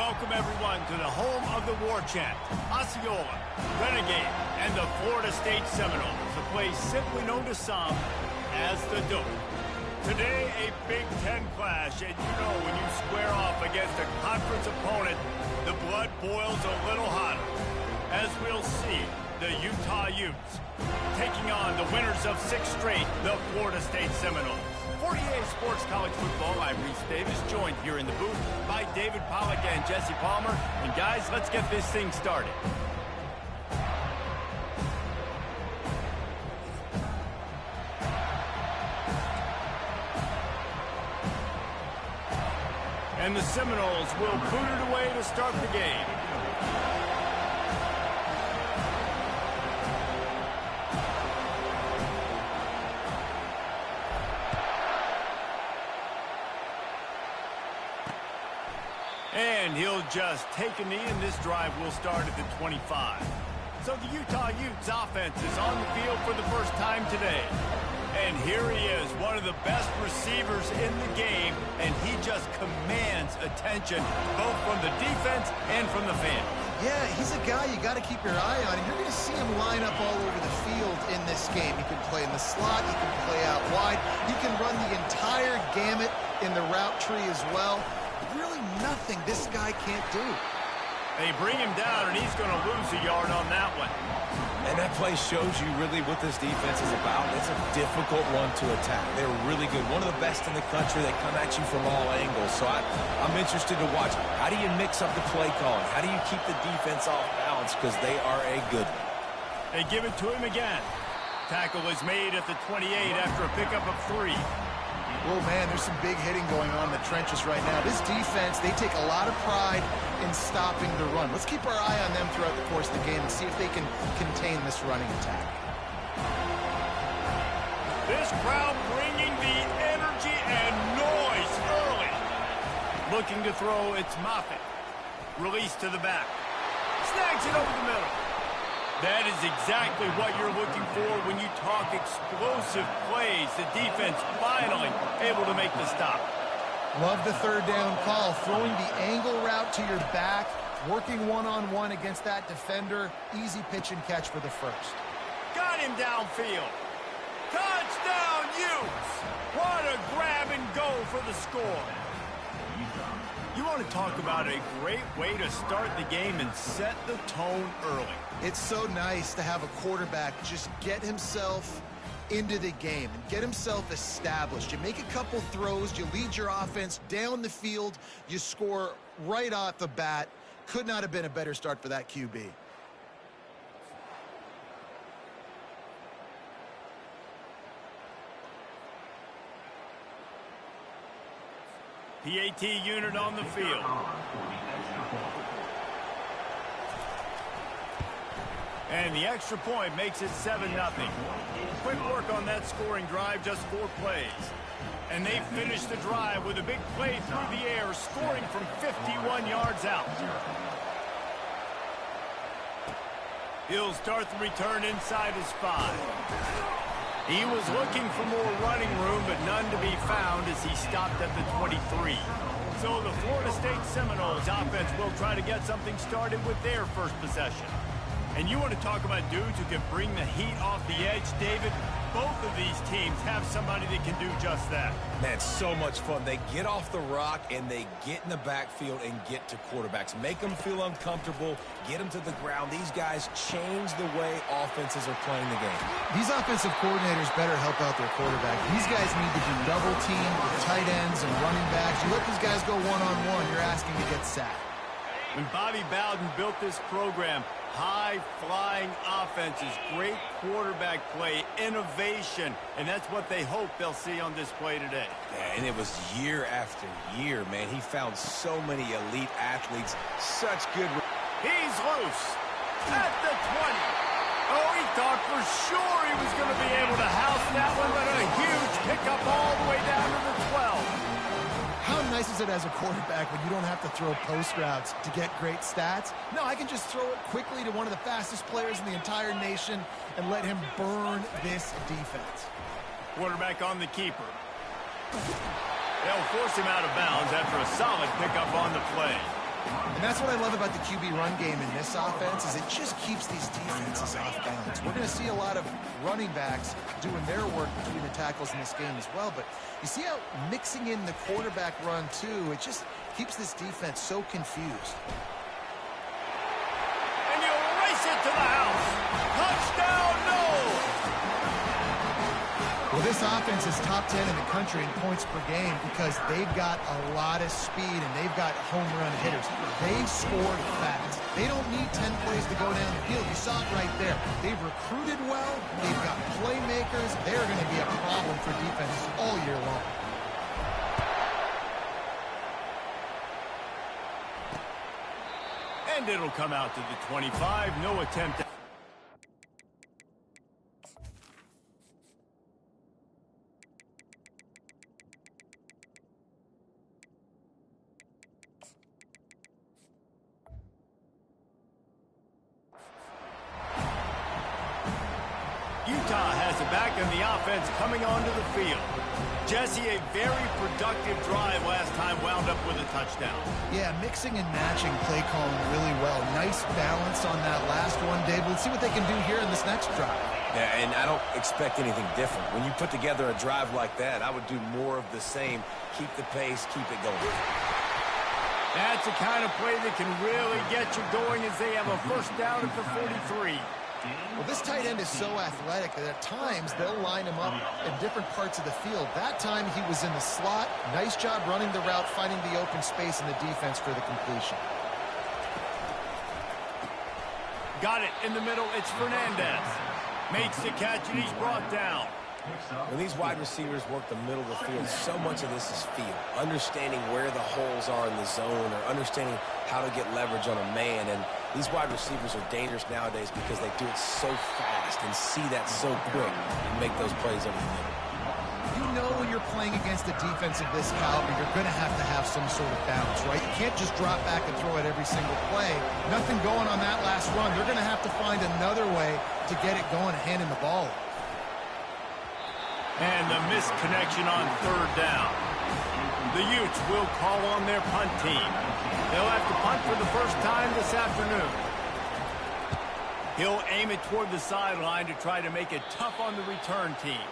Welcome, everyone, to the home of the war chant, Osceola, Renegade, and the Florida State Seminoles, a place simply known to some as the Doak. Today, a Big Ten clash, and you know when you square off against a conference opponent, the blood boils a little hotter. As we'll see, the Utah Utes taking on the winners of 6 straight, the Florida State Seminoles. 48 Sports College Football, I'm Reese Davis, joined here in the booth by David Pollack and Jesse Palmer. And guys, let's get this thing started. And the Seminoles will boot it away to start the game. And he'll just take a knee, and this drive will start at the 25. So the Utah Utes offense is on the field for the first time today. And here he is, one of the best receivers in the game, and he just commands attention, both from the defense and from the fans. Yeah, he's a guy you got to keep your eye on, and you're going to see him line up all over the field in this game. He can play in the slot, he can play out wide, he can run the entire gamut in the route tree as well. Really nothing this guy can't do. They bring him down, and he's going to lose a yard on that one. And that play shows you really what this defense is about. It's a difficult one to attack. They're really good. One of the best in the country. They come at you from all angles. So I'm interested to watch. How do you mix up the play calling? How do you keep the defense off balance? Because they are a good one. They give it to him again. Tackle is made at the 28 after a pickup of 3. Oh, man, there's some big hitting going on in the trenches right now. This defense, they take a lot of pride in stopping the run. Let's keep our eye on them throughout the course of the game and see if they can contain this running attack. This crowd bringing the energy and noise early. Looking to throw, it's Moffitt. Release to the back. Snags it over the middle. That is exactly what you're looking for when you talk explosive plays. The defense finally able to make the stop. Love the third down call. Throwing the angle route to your back, working one-on-one against that defender. Easy pitch and catch for the first. Got him downfield. Touchdown, Utes! What a grab and go for the score. You want to talk about a great way to start the game and set the tone early. It's so nice to have a quarterback just get himself into the game and get himself established. You make a couple throws, you lead your offense down the field, you score right off the bat. Could not have been a better start for that QB. PAT unit on the field. And the extra point makes it 7-0. Quick work on that scoring drive, just 4 plays. And they finish the drive with a big play through the air, scoring from 51 yards out. He'll start the return inside his 5. He was looking for more running room, but none to be found as he stopped at the 23. So the Florida State Seminoles offense will try to get something started with their first possession. And you want to talk about dudes who can bring the heat off the edge, David? Both of these teams have somebody that can do just that. Man, it's so much fun. They get off the rock, and they get in the backfield and get to quarterbacks. Make them feel uncomfortable, get them to the ground. These guys change the way offenses are playing the game. These offensive coordinators better help out their quarterback. These guys need to be double-teamed with tight ends and running backs. You let these guys go one-on-one, you're asking to get sacked. When Bobby Bowden built this program, high-flying offenses, great quarterback play, innovation, and that's what they hope they'll see on display today. Yeah, and it was year after year, man. He found so many elite athletes, such good... He's loose at the 20. Oh, he thought for sure he was going to be able to house that one, but a huge pickup all the way down to the 12. How nice is it as a quarterback when you don't have to throw post routes to get great stats? No, I can just throw it quickly to one of the fastest players in the entire nation and let him burn this defense. Quarterback on the keeper. They'll force him out of bounds after a solid pickup on the play. And that's what I love about the QB run game in this offense is it just keeps these defenses off balance. We're going to see a lot of running backs doing their work between the tackles in this game as well. But you see how mixing in the quarterback run, too, it just keeps this defense so confused. And you'll race it to the house. Touchdown, no! Well, this offense is top 10 in the country in points per game because they've got a lot of speed and they've got home run hitters. They scored fast. They don't need 10 plays to go down the field. You saw it right there. They've recruited well. They've got playmakers. They're going to be a problem for defenses all year long. And it'll come out to the 25. No attempt. Utah has it back in the offense coming onto the field. Jesse, a very productive drive last time, wound up with a touchdown. Yeah, mixing and matching play calling really well. Nice balance on that last one, Dave. Let's see what they can do here in this next drive. Yeah, and I don't expect anything different. When you put together a drive like that, I would do more of the same. Keep the pace, keep it going. That's the kind of play that can really get you going as they have a first down at the 43. Well, this tight end is so athletic that at times they'll line him up in different parts of the field. That time he was in the slot. Nice job running the route, finding the open space in the defense for the completion. Got it in the middle. It's Fernandez. Makes the catch, and he's brought down. When these wide receivers work the middle of the field, so much of this is feel. Understanding where the holes are in the zone or understanding how to get leverage on a man. And these wide receivers are dangerous nowadays because they do it so fast and see that so quick and make those plays over the middle. You know when you're playing against a defense of this caliber, you're going to have some sort of balance, right? You can't just drop back and throw it every single play. Nothing going on that last run. They're going to have to find another way to get it going, handing the ball. And the missed connection on third down. The Utes will call on their punt team. They'll have to punt for the first time this afternoon. He'll aim it toward the sideline to try to make it tough on the return team.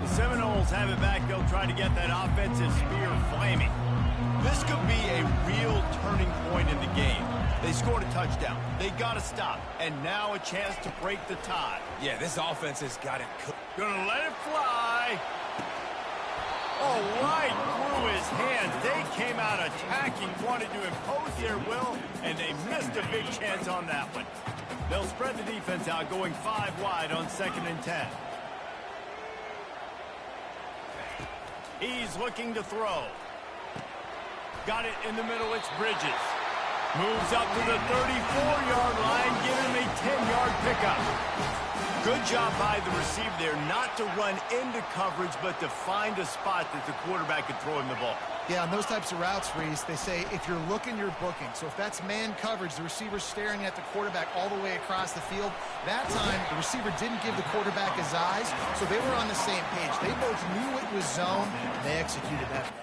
The Seminoles have it back. They'll try to get that offensive spear flaming. This could be a real turning point in the game. They scored a touchdown. They got to stop. And now a chance to break the tie. Yeah, this offense has got it cooked. Gonna let it fly. Oh, right through his hands. They came out attacking, wanted to impose their will, and they missed a big chance on that one. They'll spread the defense out, going 5 wide on 2nd and 10. He's looking to throw. Got it in the middle. It's Bridges. Moves up to the 34-yard line, give him a 10-yard pickup. Good job by the receiver there not to run into coverage, but to find a spot that the quarterback could throw him the ball. Yeah, on those types of routes, Reese, they say if you're looking, you're booking. So if that's man coverage, the receiver's staring at the quarterback all the way across the field. That time, the receiver didn't give the quarterback his eyes, so they were on the same page. They both knew it was zone, and they executed that.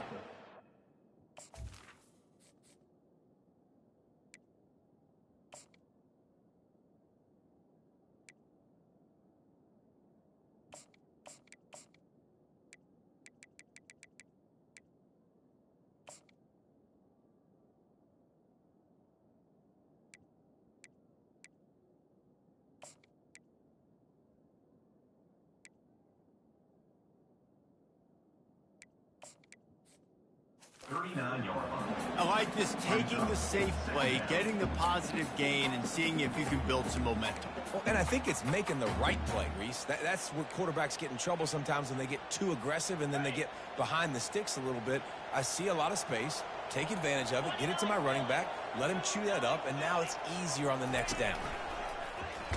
I like this, taking the safe play, getting the positive gain, and seeing if you can build some momentum. Well, and I think it's making the right play, Reese. That's where quarterbacks get in trouble sometimes when they get too aggressive and then they get behind the sticks a little bit. I see a lot of space, take advantage of it, get it to my running back, let him chew that up, and now it's easier on the next down.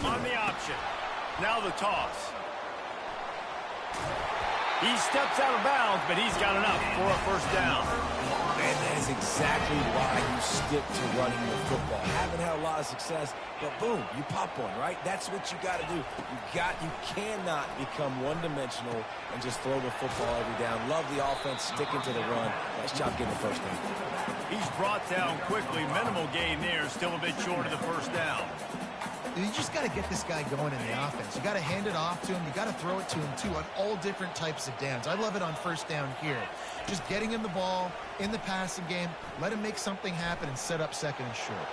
On the option. Now the toss. He steps out of bounds, but he's got enough for a first down. Man, that is exactly why you stick to running the football. Haven't had a lot of success, but boom, you pop one, right? That's what you got to do. You cannot become one-dimensional and just throw the football every down. Love the offense, sticking to the run. Nice job getting the first down. He's brought down quickly. Minimal gain there, still a bit short of the first down. You just got to get this guy going in the offense. You got to hand it off to him. You got to throw it to him, too, on all different types of downs. I love it on first down here. Just getting him the ball in the passing game, let him make something happen and set up second and short.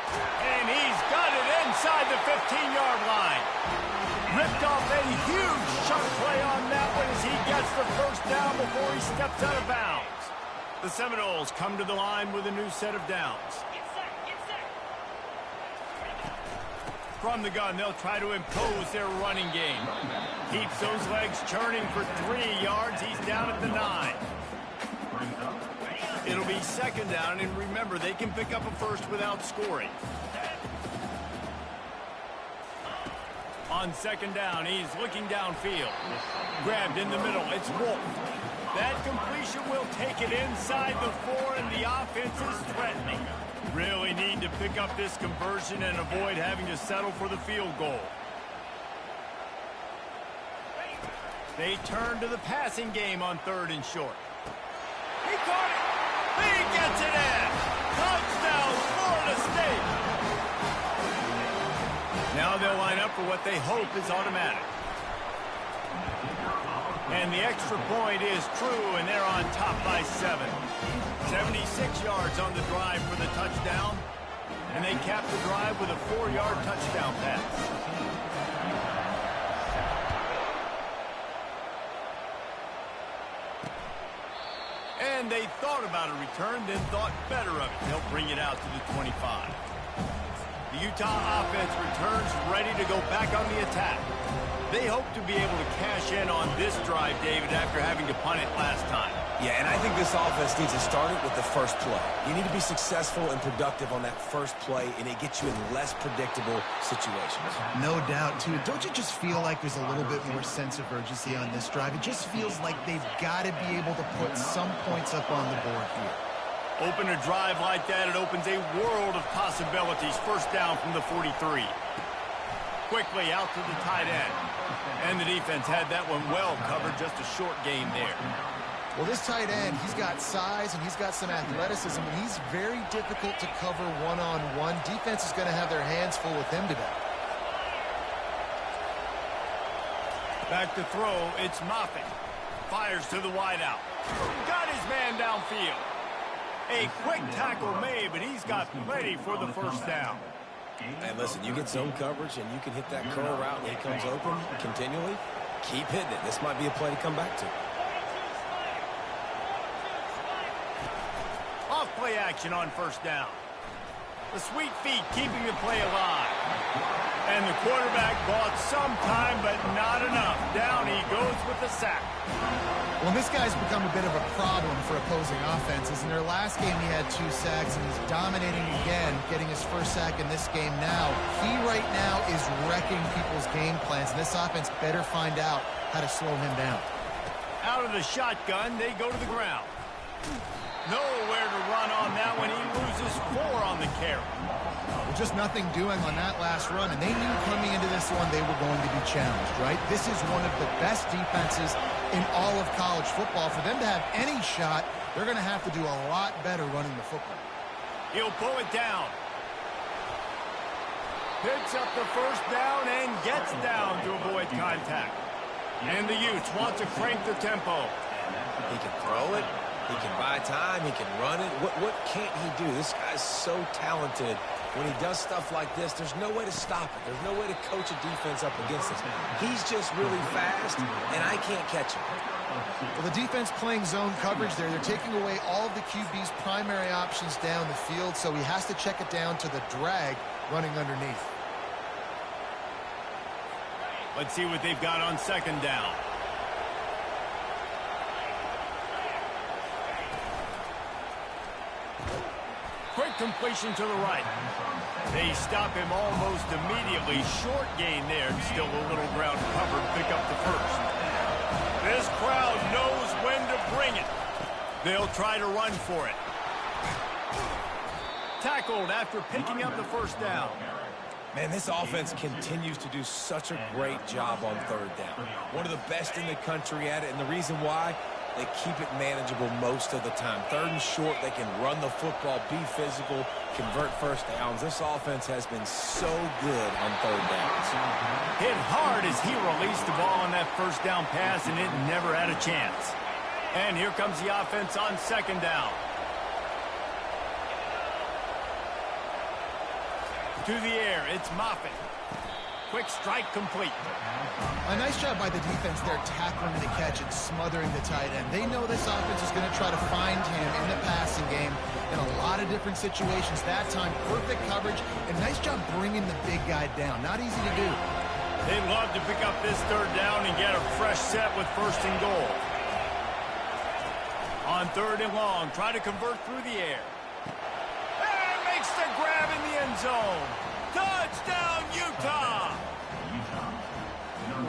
And he's got it inside the 15-yard line. Ripped off a huge chunk play on that one as he gets the first down before he steps out of bounds. The Seminoles come to the line with a new set of downs. From the gun, they'll try to impose their running game. Keeps those legs churning for 3 yards. He's down at the 9. It'll be second down, and remember, they can pick up a first without scoring. On second down, he's looking downfield. Grabbed in the middle, it's Wolf. That completion will take it inside the 4, and the offense is threatening. Really need to pick up this conversion and avoid having to settle for the field goal. They turn to the passing game on third and short. He caught it. He gets it in. Touchdown, Florida State. Now they'll line up for what they hope is automatic. And the extra point is true, and they're on top by 7. 76 yards on the drive for the touchdown, and they cap the drive with a 4-yard touchdown pass. And they thought about a return, then thought better of it. They'll bring it out to the 25. The Utah offense returns ready to go back on the attack. They hope to be able to cash in on this drive, David, after having to punt it last time. Yeah, and I think this offense needs to start it with the first play. You need to be successful and productive on that first play, and it gets you in less predictable situations. No doubt, too. Don't you just feel like there's a little bit more sense of urgency on this drive? It just feels like they've got to be able to put some points up on the board here. Open a drive like that, it opens a world of possibilities. First down from the 43. Quickly out to the tight end. And the defense had that one well covered, just a short gain there. Well, this tight end, he's got size and he's got some athleticism, and he's very difficult to cover one-on-one. Defense is going to have their hands full with him today. Back to throw, it's Moffitt. Fires to the wideout. Got his man downfield. A quick tackle made, but he's got plenty for the first down. And listen, you get zone coverage and you can hit that curl route when he comes open continually. Keep hitting it. This might be a play to come back to. Off play action on first down. The sweet feet keeping the play alive. And the quarterback bought some time, but not enough. Down he goes with the sack. Well, this guy's become a bit of a problem for opposing offenses. In their last game, he had 2 sacks, and he's dominating again, getting his first sack in this game now. He right now is wrecking people's game plans, and this offense better find out how to slow him down. Out of the shotgun, they go to the ground. Nowhere to run on that one. He loses 4 on the carry. Well, just nothing doing on that last run, and they knew coming into this one they were going to be challenged, right? This is one of the best defenses in all of college football. For them to have any shot, they're going to have to do a lot better running the football. He'll pull it down. Picks up the first down and gets down to avoid contact. And the Utes want to crank the tempo. He can throw it. He can buy time. He can run it. What can't he do? This guy's so talented. When he does stuff like this, there's no way to stop it. There's no way to coach a defense up against this. He's just really fast, and I can't catch him. Well, the defense playing zone coverage there. They're taking away all of the QB's primary options down the field, so he has to check it down to the drag running underneath. Let's see what they've got on second down. Quick completion to the right. They stop him almost immediately. Short gain there. Still a little ground covered. Pick up the first. This crowd knows when to bring it. They'll try to run for it. Tackled after picking up the first down. Man, this offense continues to do such a great job on third down. One of the best in the country at it, and the reason why, they keep it manageable most of the time. Third and short, they can run the football, be physical, convert first downs. This offense has been so good on third downs. Hit hard as he released the ball on that first down pass, and it never had a chance. And here comes the offense on second down. To the air, it's Moffitt. Quick strike complete. A nice job by the defense there, tackling the catch and smothering the tight end. They know this offense is going to try to find him in the passing game in a lot of different situations. That time, perfect coverage, and nice job bringing the big guy down. Not easy to do. They'd love to pick up this third down and get a fresh set with first and goal. On third and long, try to convert through the air. And makes the grab in the end zone. Touchdown, Utah!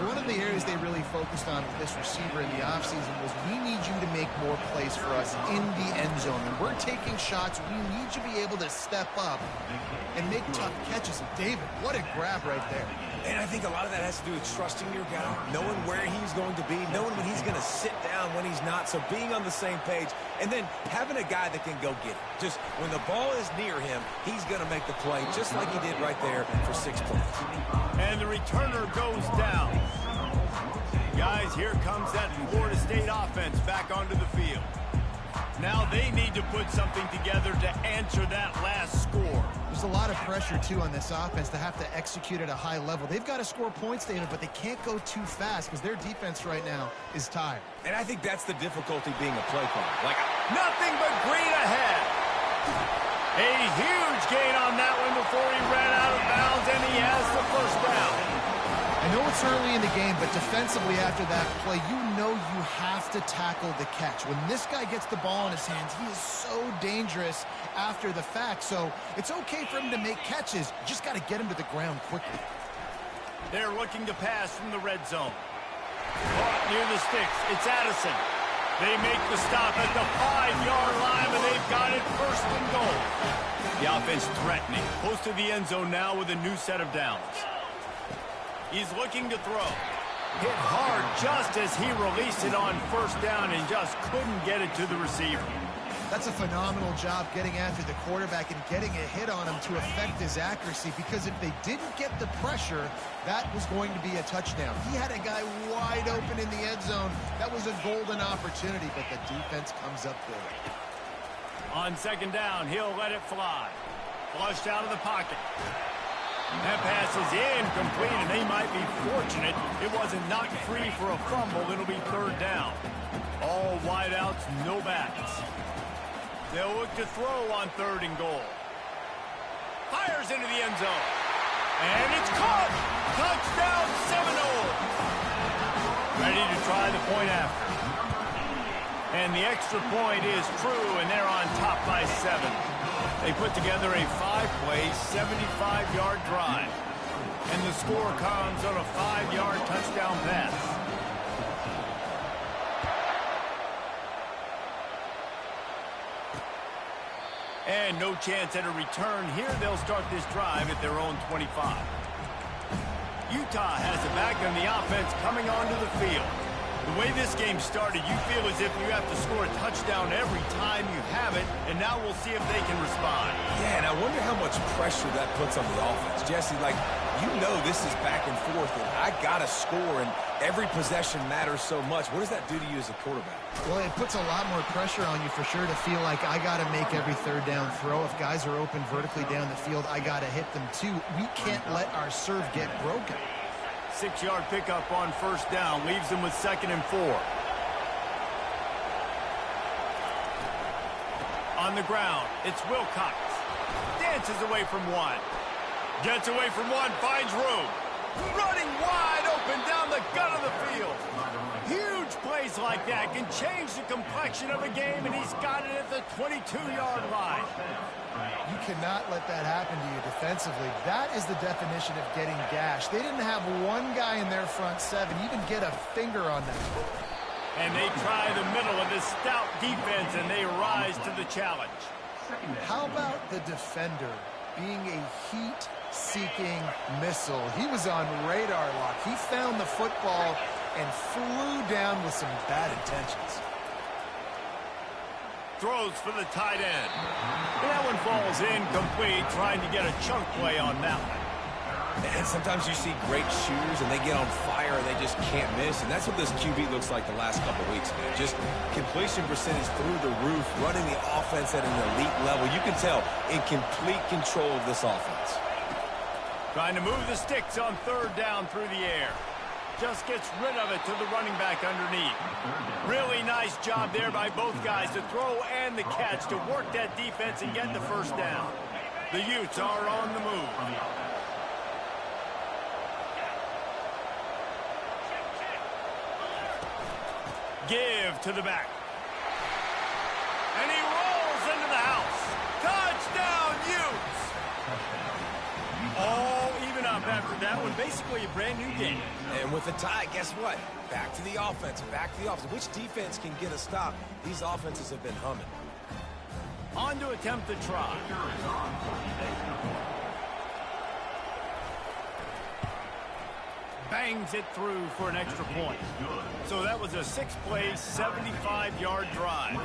One of the areas they really focused on with this receiver in the offseason was, we need you to make more plays for us in the end zone. When we're taking shots, we need you to be able to step up and make tough catches. And David, what a grab right there. And I think a lot of that has to do with trusting your guy, knowing where he's going to be, knowing when he's going to sit down, when he's not, so being on the same page, and then having a guy that can go get it. Just when the ball is near him, he's going to make the play, just like he did right there for 6 points. And the returner goes down. Guys, here comes that Florida State offense back onto the field. Now they need to put something together to answer that last score. There's a lot of pressure, too, on this offense to have to execute at a high level. They've got to score points, David, but they can't go too fast because their defense right now is tired. And I think that's the difficulty being a play caller. Nothing but green ahead. A huge gain on that one before he ran out of bounds, and he has the first down. I know it's early in the game, but defensively after that play, you know you have to tackle the catch. When this guy gets the ball in his hands, he is so dangerous after the fact. So it's okay for him to make catches. You just got to get him to the ground quickly. They're looking to pass from the red zone. Caught near the sticks. It's Addison. They make the stop at the 5-yard line, but they've got it first and goal. The offense threatening. Close to the end zone now with a new set of downs. He's looking to throw. Hit hard just as he released it on first down and just couldn't get it to the receiver. That's a phenomenal job getting after the quarterback and getting a hit on him to affect his accuracy, because if they didn't get the pressure, that was going to be a touchdown. He had a guy wide open in the end zone. That was a golden opportunity, but the defense comes up big. On second down, he'll let it fly. Flushed out of the pocket. That pass is incomplete, and they might be fortunate it wasn't knocked free for a fumble. It'll be third down. All wideouts, no backs. They'll look to throw on third and goal. Fires into the end zone. And it's caught! Touchdown, Seminole! Ready to try the point after. And the extra point is true, and they're on top by 7. They put together a 5-play, 75-yard drive. And the score comes on a 5-yard touchdown pass. And no chance at a return here. They'll start this drive at their own 25. Utah has it back on the offense coming onto the field. The way this game started, you feel as if you have to score a touchdown every time you have it, and now we'll see if they can respond. Yeah, and I wonder how much pressure that puts on the offense. Jesse, you know this is back and forth, and I got to score, and every possession matters so much. What does that do to you as a quarterback? Well, it puts a lot more pressure on you for sure to feel like I got to make every third down throw. If guys are open vertically down the field, I got to hit them too. We can't let our serve get broken. 6-yard pickup on first down leaves them with 2nd and 4. On the ground, it's Wilcox. Dances away from one. Gets away from one, finds room. Running wide open down the gut of the field. Huge plays like that can change the complexion of a game, and he's got it at the 22-yard line. You cannot let that happen to you defensively. That is the definition of getting gashed. They didn't have one guy in their front 7 even get a finger on that. And they try the middle of this stout defense, and they rise to the challenge. How about the defender being a heat-seeking missile? He was on radar lock. He found the football and flew down with some bad intentions. Throws for the tight end. And that one falls incomplete, trying to get a chunk play on that one. And sometimes you see great shooters and they get on fire and they just can't miss. And that's what this QB looks like the last couple weeks, man. Just completion percentage through the roof, running the offense at an elite level. You can tell in complete control of this offense. Trying to move the sticks on third down through the air. Just gets rid of it to the running back underneath. Really nice job there by both guys to throw and the catch to work that defense and get the first down. The Utes are on the move. Give to the back. And he rolls into the house. Touchdown, Utes! All even up after that one. Basically a brand new game. And with the tie, guess what? Back to the offense, back to the offense. Which defense can get a stop? These offenses have been humming. On to attempt the try. Bangs it through for an extra point. So that was a 6-play, 75-yard drive.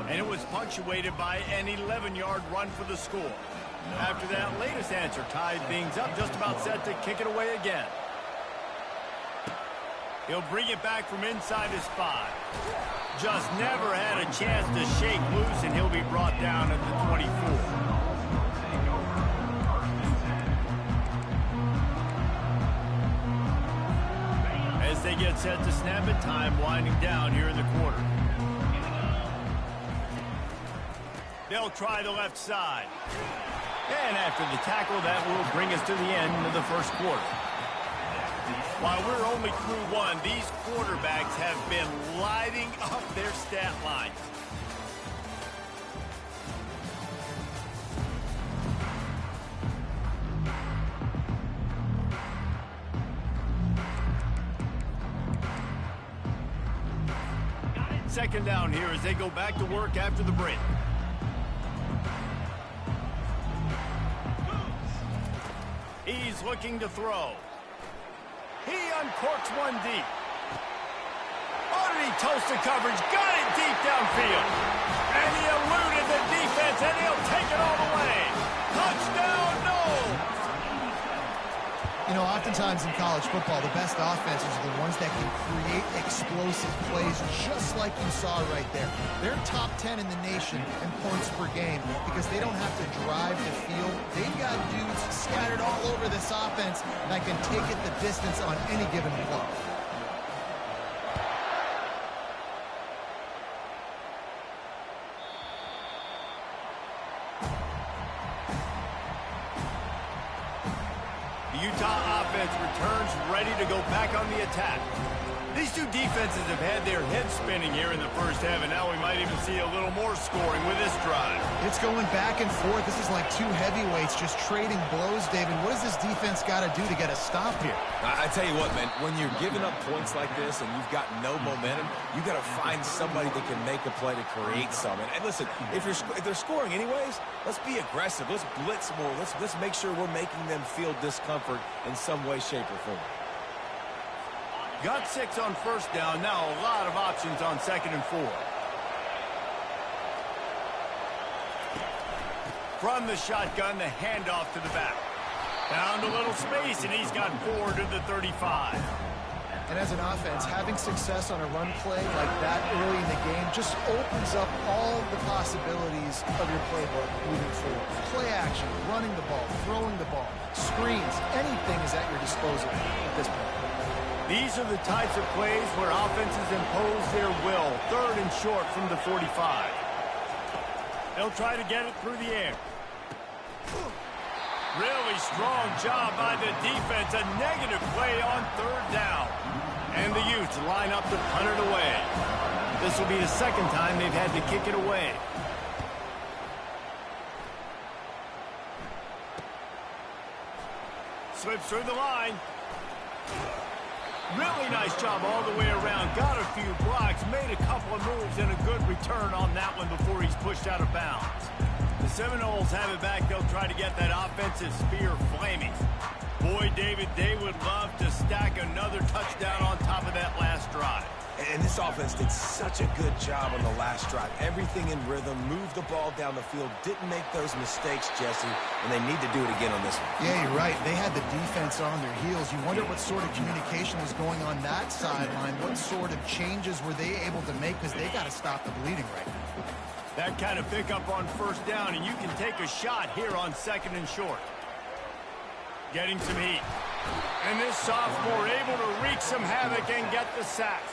And it was punctuated by an 11-yard run for the score. After that latest answer tied things up, just about set to kick it away again. He'll bring it back from inside his 5. Just never had a chance to shake loose, and he'll be brought down at the 24. As they get set to snap it, time winding down here in the quarter. They'll try the left side. And after the tackle, that will bring us to the end of the first quarter. While we're only through one, these quarterbacks have been lighting up their stat line. Second down here as they go back to work after the break. He's looking to throw. He uncorks one deep. Oh, did he toast the coverage? Got it deep downfield. And he eluded the defense, and he'll take it all the way. Touchdown, no! You know, oftentimes in college football, the best offenses are the ones that can create explosive plays, just like you saw right there. They're top 10 in the nation in points per game because they don't have to drive the field. They've got dudes scattered all over this offense that can take it the distance on any given play. Utah offense returns ready to go back on the attack. These two defenses have had their heads spinning here in the first half, and now we might even see a little more scoring with this drive. It's going back and forth. This is like two heavyweights just trading blows, David. What does this defense got to do to get a stop here? I tell you what, man, when you're giving up points like this and you've got no momentum, you got to find somebody that can make a play to create some. And listen, if they're scoring anyways, let's be aggressive. Let's blitz more. Let's make sure we're making them feel discomfort in some way, shape, or form. Got 6 on first down. Now a lot of options on 2nd and 4. From the shotgun, the handoff to the back. Found a little space, and he's got 4 to the 35. And as an offense, having success on a run play like that early in the game just opens up all the possibilities of your playbook moving forward. Play action, running the ball, throwing the ball, screens, anything is at your disposal at this point. These are the types of plays where offenses impose their will. 3rd and short from the 45. They'll try to get it through the air. Really strong job by the defense. A negative play on 3rd down. And the Utes line up to punt it away. This will be the 2nd time they've had to kick it away. Slips through the line. Really nice job all the way around. Got a few blocks, made a couple of moves, and a good return on that one before he's pushed out of bounds. The Seminoles have it back. They'll try to get that offensive spear flaming. Boy, David, they would love to stack another touchdown on top of that last drive. And this offense did such a good job on the last drive. Everything in rhythm, moved the ball down the field, didn't make those mistakes, Jesse, and they need to do it again on this one. Yeah, you're right. They had the defense on their heels. You wonder what sort of communication was going on that sideline. What sort of changes were they able to make, because they got to stop the bleeding right now. That kind of pickup on first down, and you can take a shot here on 2nd and short. Getting some heat. And this sophomore able to wreak some havoc and get the sack.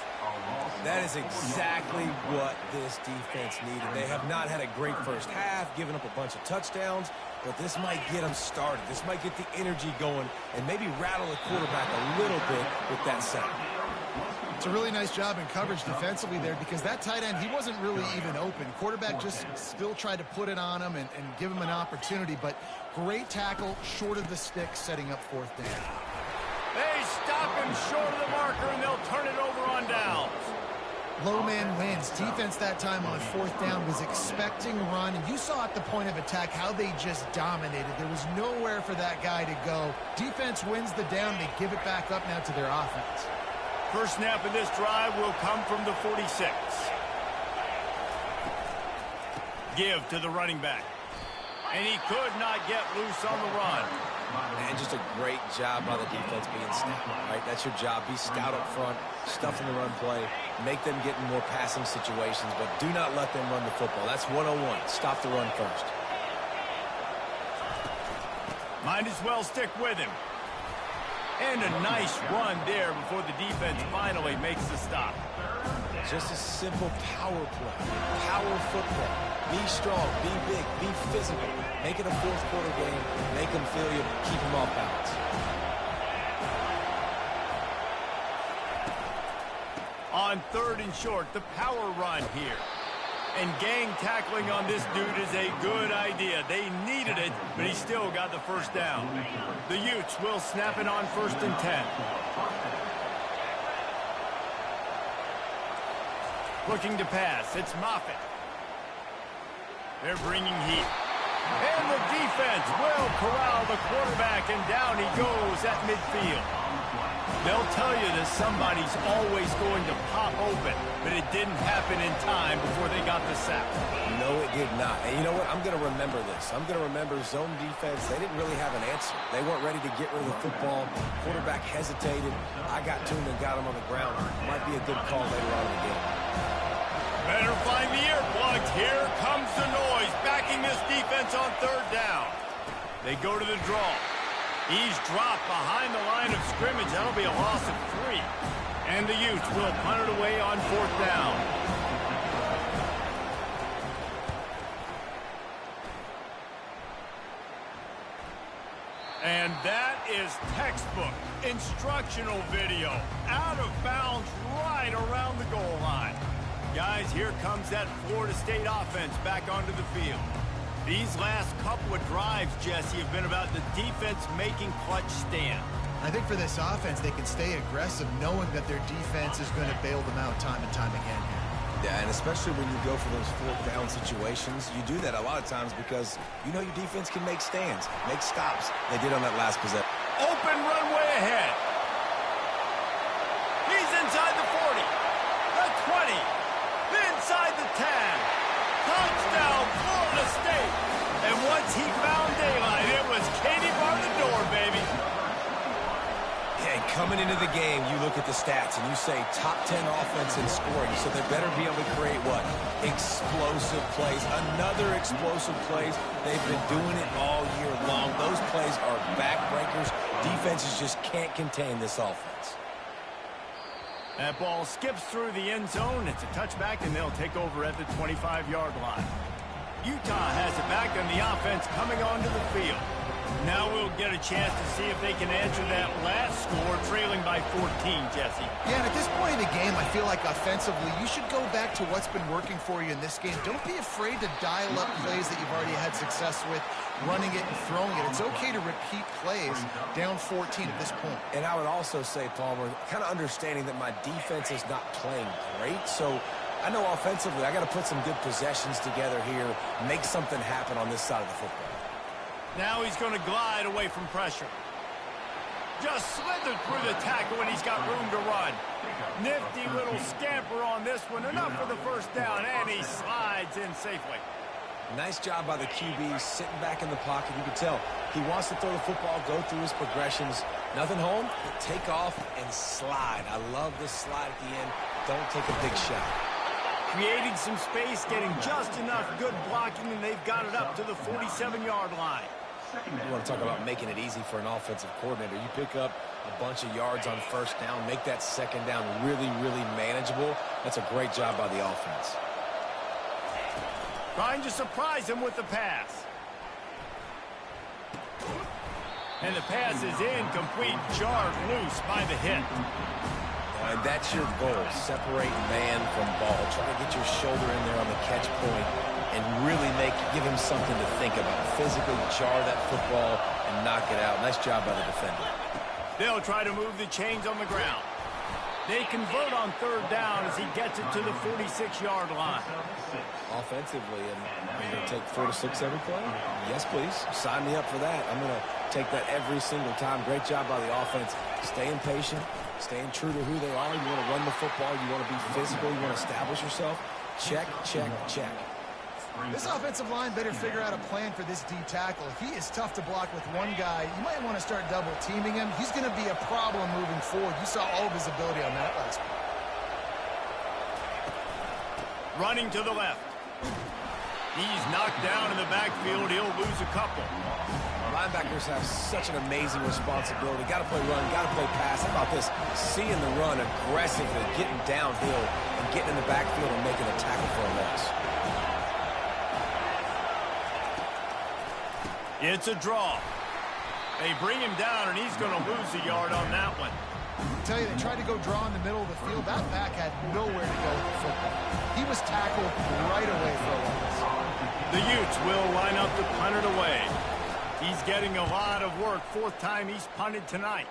That is exactly what this defense needed. They have not had a great first half, given up a bunch of touchdowns, but this might get them started. This might get the energy going and maybe rattle the quarterback a little bit with that sack. It's a really nice job in coverage defensively there, because that tight end, he wasn't really even open. Quarterback just still tried to put it on him and give him an opportunity, but great tackle, short of the stick, setting up 4th down. They stop him short of the marker, and they'll turn it over on downs. Low man wins. Defense that time on 4th down was expecting run, and you saw at the point of attack how they just dominated. There was nowhere for that guy to go. Defense wins the down. They give it back up now to their offense. First snap of this drive will come from the 46. Give to the running back. And he could not get loose on the run. And just a great job by the defense being stout, right? That's your job. Be stout up front, stuff in the run play, make them get in more passing situations, but do not let them run the football. That's 101. Stop the run first. Might as well stick with him. And a nice run there before the defense finally makes the stop. Just a simple power play, power football. Be strong, be big, be physical. Make it a 4th quarter game. Make them feel you, keep them off balance. On 3rd and short, the power run here. And gang tackling on this dude is a good idea. They needed it, but he still got the first down. The Utes will snap it on 1st and 10. Looking to pass, it's Moffitt. They're bringing heat. And the defense will corral the quarterback, and down he goes at midfield. They'll tell you that somebody's always going to pop open, but it didn't happen in time before they got the sack. No, it did not. And you know what? I'm going to remember this. I'm going to remember zone defense. They didn't really have an answer. They weren't ready to get rid of the football. Quarterback hesitated. I got to him and got him on the ground. Might be a good call later on in the game. Better find the earplugs. Here comes the noise, backing this defense on 3rd down. They go to the draw. He's dropped behind the line of scrimmage. That'll be a loss of 3. And the Utes will punt it away on 4th down. And that is textbook instructional video. Out of bounds right around the goal line. Guys, here comes that Florida State offense back onto the field. These last couple of drives, Jesse, have been about the defense making clutch stand. I think for this offense, they can stay aggressive knowing that their defense is going to bail them out time and time again here. Yeah, and especially when you go for those 4th down situations, you do that a lot of times because you know your defense can make stands, make stops. They did on that last possession. Open runway ahead. He's inside the 40, the 20, inside the 10. Touchdown, Florida State. And once he found daylight, it was Katie bar the door, baby. And coming into the game, you look at the stats and you say top 10 offense in scoring, so they better be able to create what? Explosive plays. Another explosive plays. They've been doing it all year long. Those plays are backbreakers. Defenses just can't contain this offense. That ball skips through the end zone. It's a touchback, and they'll take over at the 25-yard line. Utah has it back on the offense coming onto the field. Now we'll get a chance to see if they can answer that last score, trailing by 14, Jesse. Yeah, and at this point in the game, I feel like offensively, you should go back to what's been working for you in this game. Don't be afraid to dial up plays that you've already had success with, running it and throwing it. It's okay to repeat plays down 14 at this point. And I would also say, Palmer, kind of understanding that my defense is not playing great, so I know offensively I got to put some good possessions together here, make something happen on this side of the football. Now he's going to glide away from pressure. Just slithered through the tackle and he's got room to run. Nifty little scamper on this one. Enough for the first down, and he slides in safely. Nice job by the QB, sitting back in the pocket. You can tell he wants to throw the football, go through his progressions. Nothing home, take off and slide. I love this slide at the end. Don't take a big shot. Creating some space, getting just enough good blocking, and they've got it up to the 47-yard line. You want to talk about making it easy for an offensive coordinator. You pick up a bunch of yards on first down, make that second down really, really manageable. That's a great job by the offense. Trying to surprise him with the pass. And the pass is incomplete, jarred loose by the hit. And that's your goal, separate man from ball. Try to get your shoulder in there on the catch point and really give him something to think about. Physically jar that football and knock it out. Nice job by the defender. They'll try to move the chains on the ground. They convert on third down as he gets it to the 46-yard line. Offensively, and you're going to take 4 to 6 every play? Yes, please. Sign me up for that. I'm going to take that every single time. Great job by the offense. Staying patient, staying true to who they are. You want to run the football. You want to be physical. You want to establish yourself. Check, check, check. This offensive line better figure out a plan for this D tackle. He is tough to block with one guy. You might want to start double teaming him. He's going to be a problem moving forward. You saw all of his ability on that last play. Running to the left. He's knocked down in the backfield. He'll lose a couple. Linebackers have such an amazing responsibility. Got to play run, got to play pass. How about this? Seeing the run aggressively, getting downhill, and getting in the backfield and making a tackle for a loss. It's a draw. They bring him down, and he's going to lose a yard on that one. I tell you, they tried to go draw in the middle of the field. That back had nowhere to go with the football. He was tackled right away for a loss. The Utes will line up to punt it away. He's getting a lot of work. Fourth time he's punted tonight.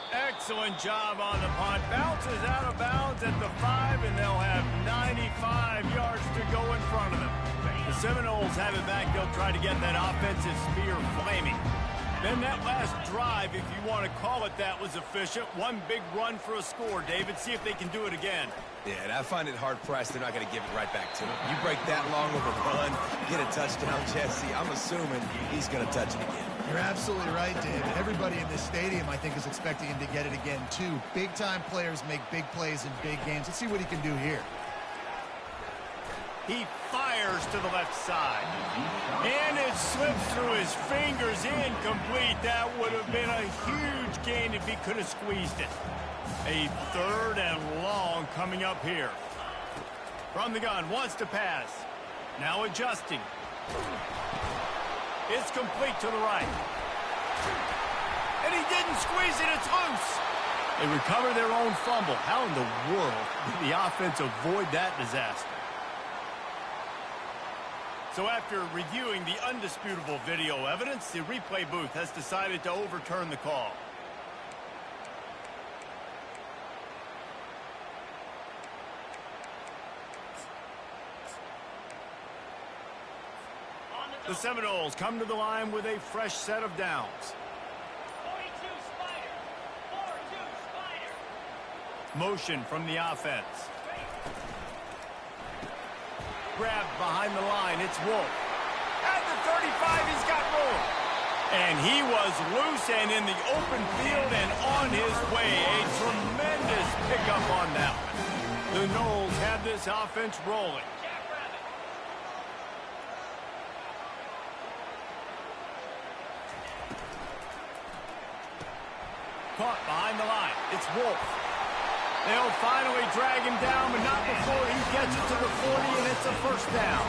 Excellent job on the punt. Bounces out of bounds at the 5, and they'll have 95 yards to go in front of them. The Seminoles have it back. They'll try to get that offensive spear flaming. Then that last drive, if you want to call it that, was efficient. One big run for a score, David. See if they can do it again. Yeah, and I find it hard-pressed they're not going to give it right back to him. You break that long of a run, get a touchdown, Jesse, I'm assuming he's going to touch it again. You're absolutely right, David. Everybody in this stadium, I think, is expecting him to get it again, too. Big-time players make big plays in big games. Let's see what he can do here. He fires to the left side. And it slips through his fingers, incomplete. That would have been a huge gain if he could have squeezed it. A third and long coming up here. From the gun, wants to pass. Now adjusting. It's complete to the right. And he didn't squeeze it, it's loose. They recover their own fumble. How in the world did the offense avoid that disaster? So after reviewing the undisputable video evidence, the replay booth has decided to overturn the call. The Seminoles come to the line with a fresh set of downs. 42 Spider. 4-2 Spider. Motion from the offense. Grabbed behind the line, it's Wolf. At the 35, he's got room. And he was loose and in the open field and on his way. A tremendous pickup on that one. The Noles have this offense rolling. Caught behind the line. It's Wolf. They'll finally drag him down, but not before he gets it to the 40, and it's a first down.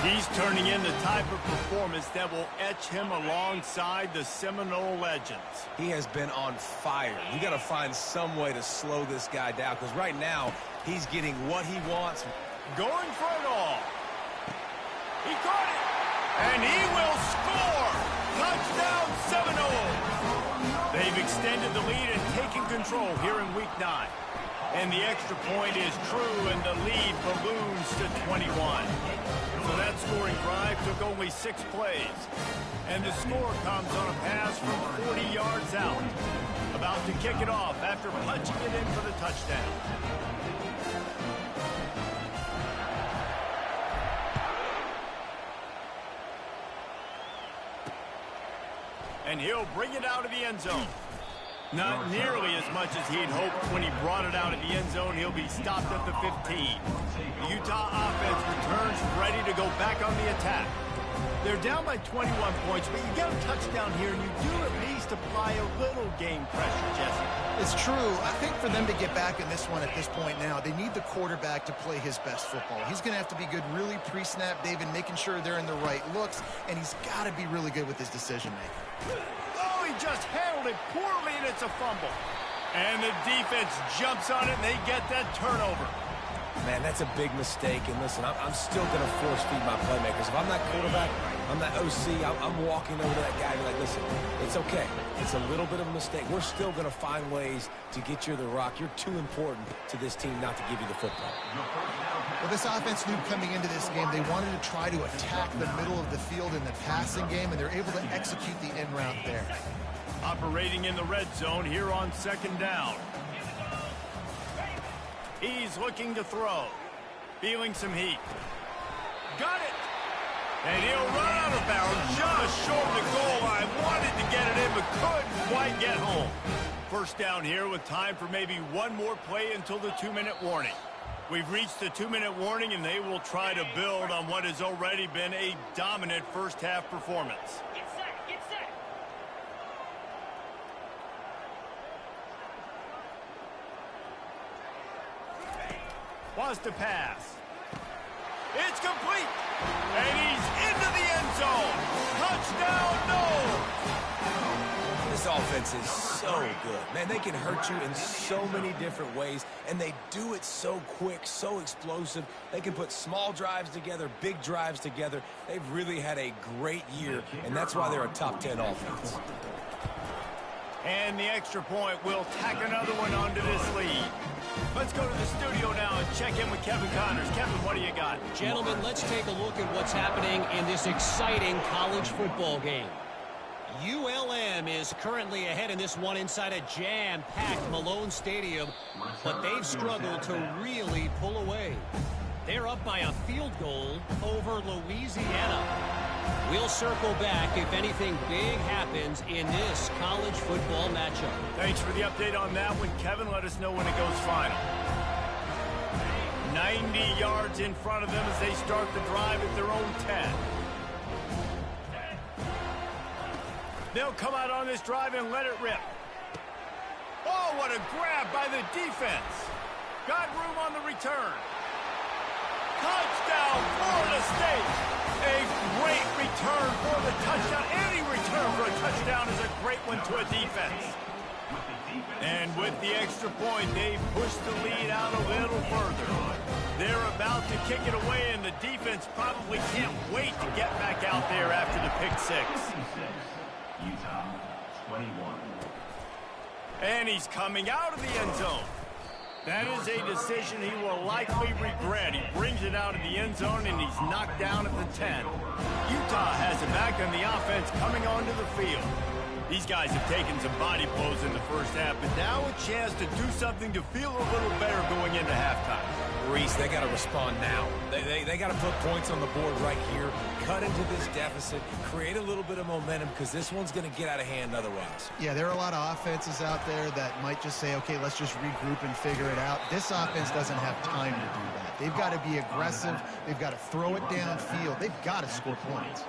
He's turning in the type of performance that will etch him alongside the Seminole legends. He has been on fire. You got to find some way to slow this guy down, because right now he's getting what he wants. Going for it all. He caught it, and he will score. Touchdown Seminoles. They've extended the lead and taken control here in Week 9. And the extra point is true, and the lead balloons to 21. So that scoring drive took only 6 plays. And the score comes on a pass from 40 yards out. About to kick it off after punching it in for the touchdown. And he'll bring it out of the end zone. Not nearly as much as he'd hoped when he brought it out of the end zone. He'll be stopped at the 15. The Utah offense returns ready to go back on the attack. They're down by 21 points, but you get a touchdown here, and you do at least apply a little game pressure, Jesse. It's true. I think for them to get back in this one at this point now, they need the quarterback to play his best football. He's going to have to be good really pre-snap, David, making sure they're in the right looks, and he's got to be really good with his decision-making. Oh, he just handled it poorly, and it's a fumble. And the defense jumps on it, and they get that turnover. Man, that's a big mistake. And listen, I'm still going to force feed my playmakers. If I'm that quarterback, I'm that OC, I'm walking over to that guy and be like, listen, it's okay. It's a little bit of a mistake. We're still going to find ways to get you the rock. You're too important to this team not to give you the football. Well, this offense knew coming into this game they wanted to try to attack the middle of the field in the passing game, and they're able to execute the end route there. Operating in the red zone here on second down. He's looking to throw. Feeling some heat. Got it. And he'll run out of bounds just short of the goal line. Wanted to get it in, but couldn't quite get home. First down here with time for maybe one more play until the 2-minute warning. We've reached the 2-minute warning, and they will try to build on what has already been a dominant first-half performance. Get set, get set. Wants to pass. It's complete. And he's into the end zone. Touchdown, no. This offense is so good. Man, they can hurt you in so many different ways, and they do it so quick, so explosive. They can put small drives together, big drives together. They've really had a great year, and that's why they're a top 10 offense. And the extra point will tack another one onto this lead. Let's go to the studio now and check in with Kevin Connors. Kevin, what do you got? Gentlemen, let's take a look at what's happening in this exciting college football game. ULM is currently ahead in this one inside a jam-packed Malone Stadium, but they've struggled to really pull away. They're up by a field goal over Louisiana. We'll circle back if anything big happens in this college football matchup. Thanks for the update on that one, Kevin. Let us know when it goes final. 90 yards in front of them as they start the drive at their own 10. They'll come out on this drive and let it rip. Oh, what a grab by the defense. Got room on the return. Touchdown, Florida State. A great return for the touchdown. Any return for a touchdown is a great one to a defense. And with the extra point, they've pushed the lead out a little further. They're about to kick it away, and the defense probably can't wait to get back out there after the pick six. Utah, 21. And he's coming out of the end zone. That is a decision he will likely regret. He brings it out of the end zone, and he's knocked down at the 10. Utah has it back on the offense coming onto the field. These guys have taken some body blows in the first half, but now a chance to do something to feel a little better going into halftime. Reese, they got to respond now. They got to put points on the board right here, cut into this deficit, create a little bit of momentum, because this one's going to get out of hand otherwise. Yeah, there are a lot of offenses out there that might just say, okay, let's just regroup and figure it out. This offense doesn't have time to do that. They've got to be aggressive. They've got to throw it downfield. They've got to score points.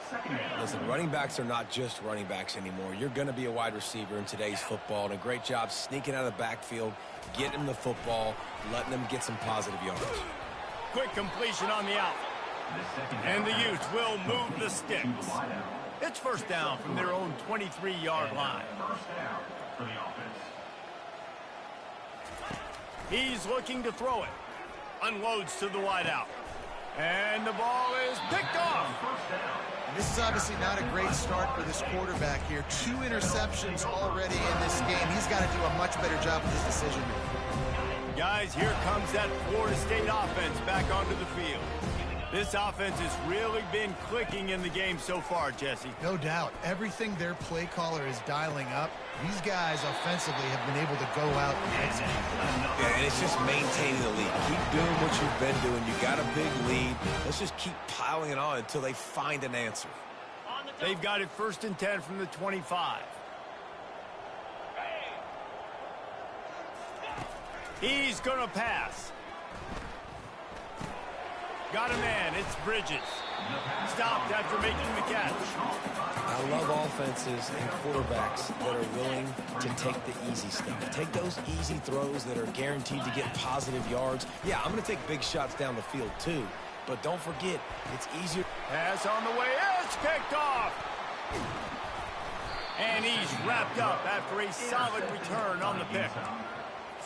Second down. Listen, running backs are not just running backs anymore. You're going to be a wide receiver in today's football, and a great job sneaking out of the backfield, getting them the football, letting them get some positive yards. Quick completion on the out. And the Utes will move the sticks. It's first down from their own 23-yard line. First down for the offense. He's looking to throw it. Unloads to the wideout. And the ball is picked off. First down. And this is obviously not a great start for this quarterback here. 2 interceptions already in this game. He's got to do a much better job with his decision making. Guys, here comes that Florida State offense back onto the field. This offense has really been clicking in the game so far, Jesse. No doubt. Everything their play caller is dialing up, these guys offensively have been able to go out and execute. Yeah, and it's just maintaining the lead. Keep doing what you've been doing. You got a big lead. Let's just keep piling it on until they find an answer. They've got it first and 10 from the 25. He's going to pass. Got a man. It's Bridges. Stopped after making the catch. I love offenses and quarterbacks that are willing to take the easy stuff. Take those easy throws that are guaranteed to get positive yards. Yeah, I'm going to take big shots down the field too, but don't forget, it's easier. Pass on the way. It's picked off. And he's wrapped up after a solid return on the pick.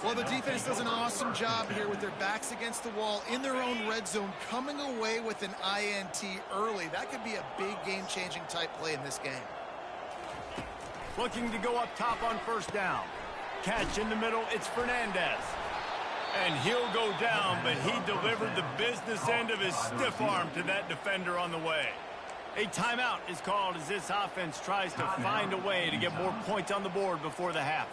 Well, the defense does an awesome job here with their backs against the wall in their own red zone, coming away with an INT early. That could be a big game-changing type play in this game. Looking to go up top on first down. Catch in the middle, it's Fernandez. And he'll go down, but he delivered the business end of his stiff arm to that defender on the way. A timeout is called as this offense tries to find a way to get more points on the board before the half.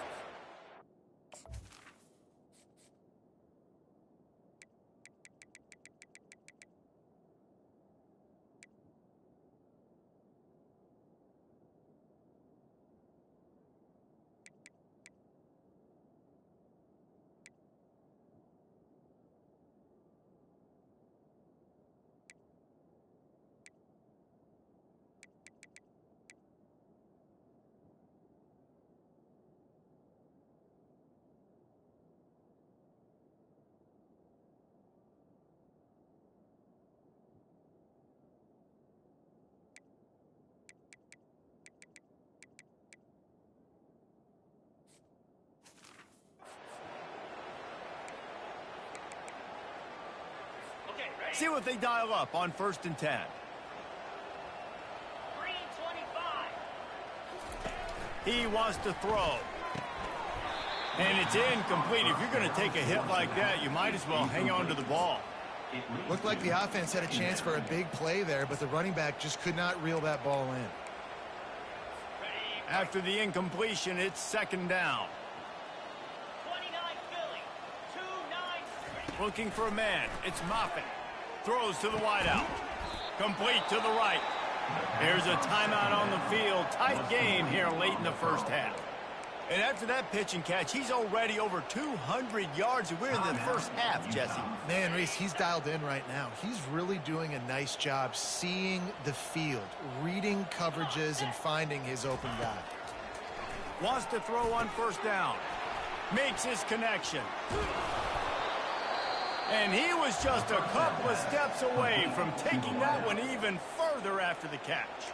See what they dial up on first and 10. 325. He wants to throw. And it's incomplete. If you're going to take a hit like that, you might as well hang on to the ball. Looked like the offense had a chance for a big play there, but the running back just could not reel that ball in. After the incompletion, it's second down. 29 Philly. 2-9. Looking for a man. It's Moffitt. Throws to the wideout. Complete to the right. Here's a timeout on the field. Tight game here late in the first half. And after that pitch and catch, he's already over 200 yards. We're in the first half, Jesse. Man, Reese, he's dialed in right now. He's really doing a nice job seeing the field, reading coverages, and finding his open guy. Wants to throw on first down. Makes his connection. And he was just a couple of steps away from taking that one even further after the catch.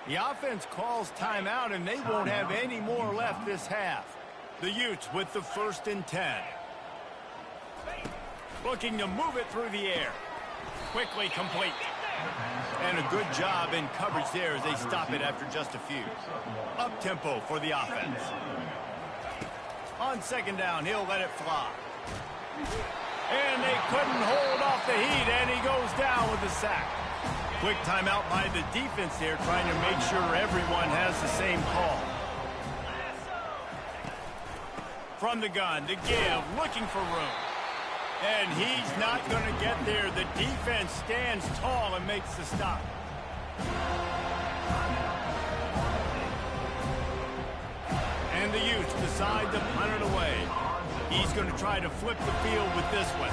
The offense calls timeout, and they won't have any more left this half. The Utes with the first and 10. Looking to move it through the air. Quickly complete. And a good job in coverage there as they stop it after just a few. Up-tempo for the offense. On second down, he'll let it fly. And they couldn't hold off the heat, and he goes down with a sack. Quick timeout by the defense there, trying to make sure everyone has the same call. From the gun, to give, looking for room. And he's not going to get there. The defense stands tall and makes the stop. And the Utes decide to punt it away. He's going to try to flip the field with this one.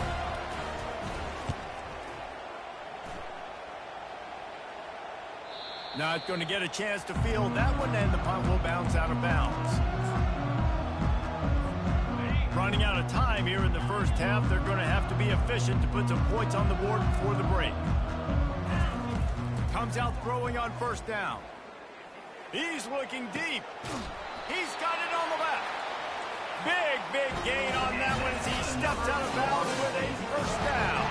Not going to get a chance to field that one, and the punt will bounce out of bounds. Running out of time here in the first half. They're going to have to be efficient to put some points on the board before the break. Comes out throwing on first down. He's looking deep. He's got it on the left. Big gain on that one as he steps out of bounds with a first down.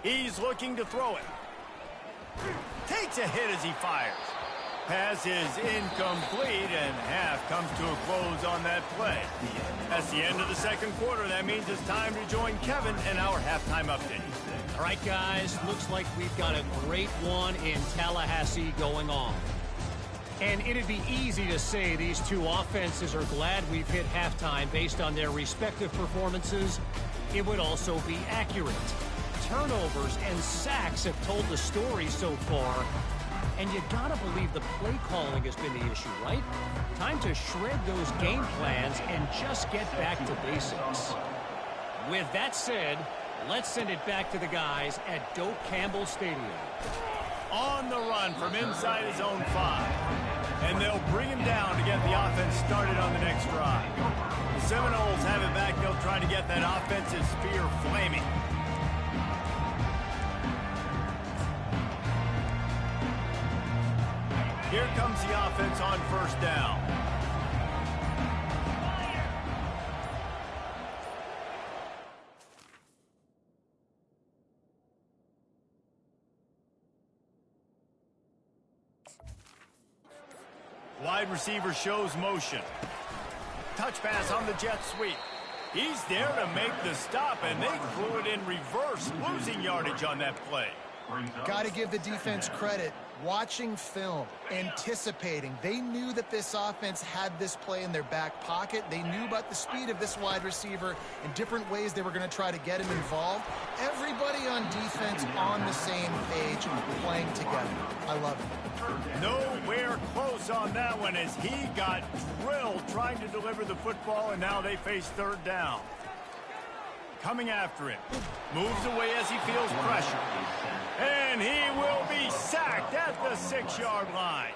He's looking to throw it. Takes a hit as he fires. Pass is incomplete, and half comes to a close on that play. That's the end of the second quarter. That means it's time to join Kevin in our halftime update. All right, guys, looks like we've got a great one in Tallahassee going on. And it'd be easy to say these two offenses are glad we've hit halftime based on their respective performances. It would also be accurate. Turnovers and sacks have told the story so far. And you gotta believe the play calling has been the issue, right? Time to shred those game plans and just get back to basics. With that said, let's send it back to the guys at Doak Campbell Stadium. On the run from inside his own 5. And they'll bring him down to get the offense started on the next drive. The Seminoles have it back. They'll try to get that offensive spear flaming. Here comes the offense on first down. Wide receiver shows motion. Touch pass on the jet sweep. He's there to make the stop, and they threw it in reverse, losing yardage on that play. Got to give the defense credit. Watching film, anticipating. They knew that this offense had this play in their back pocket. They knew about the speed of this wide receiver and different ways they were going to try to get him involved. Everybody on defense on the same page, playing together. I love it. Nowhere close on that one as he got drilled trying to deliver the football, and now they face third down. Coming after him. Moves away as he feels pressure. And he will be sacked at the 6-yard line.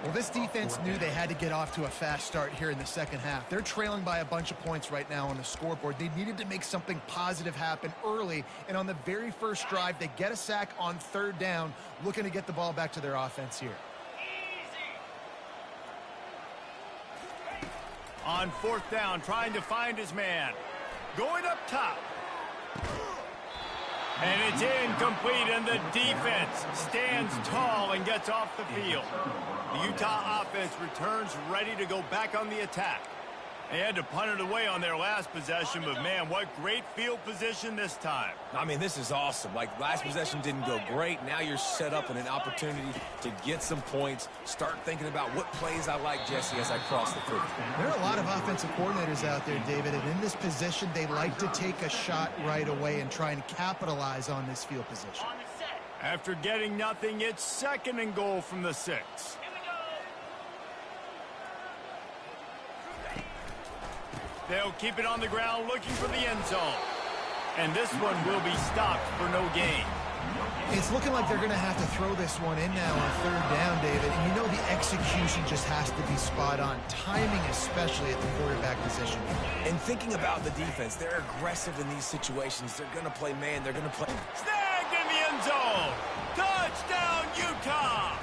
Well, this defense knew they had to get off to a fast start here in the second half. They're trailing by a bunch of points right now on the scoreboard. They needed to make something positive happen early, and on the very first drive, they get a sack on third down, looking to get the ball back to their offense here. On fourth down, trying to find his man. Going up top. And it's incomplete, and the defense stands tall and gets off the field. The Utah offense returns ready to go back on the attack. They had to punt it away on their last possession, but man, what great field position this time. I mean, this is awesome. Like, last possession didn't go great. Now you're set up in an opportunity to get some points. Start thinking about what plays I like, Jesse, as I cross the field. There are a lot of offensive coordinators out there, David, and in this position, they like to take a shot right away and try and capitalize on this field position. After getting nothing, it's second and goal from the 6. They'll keep it on the ground looking for the end zone. And this one will be stopped for no gain. It's looking like they're going to have to throw this one in now on third down, David. And you know the execution just has to be spot on. Timing, especially at the quarterback position. And thinking about the defense, they're aggressive in these situations. They're going to play man. They're going to play. Snagged in the end zone. Touchdown, Utah.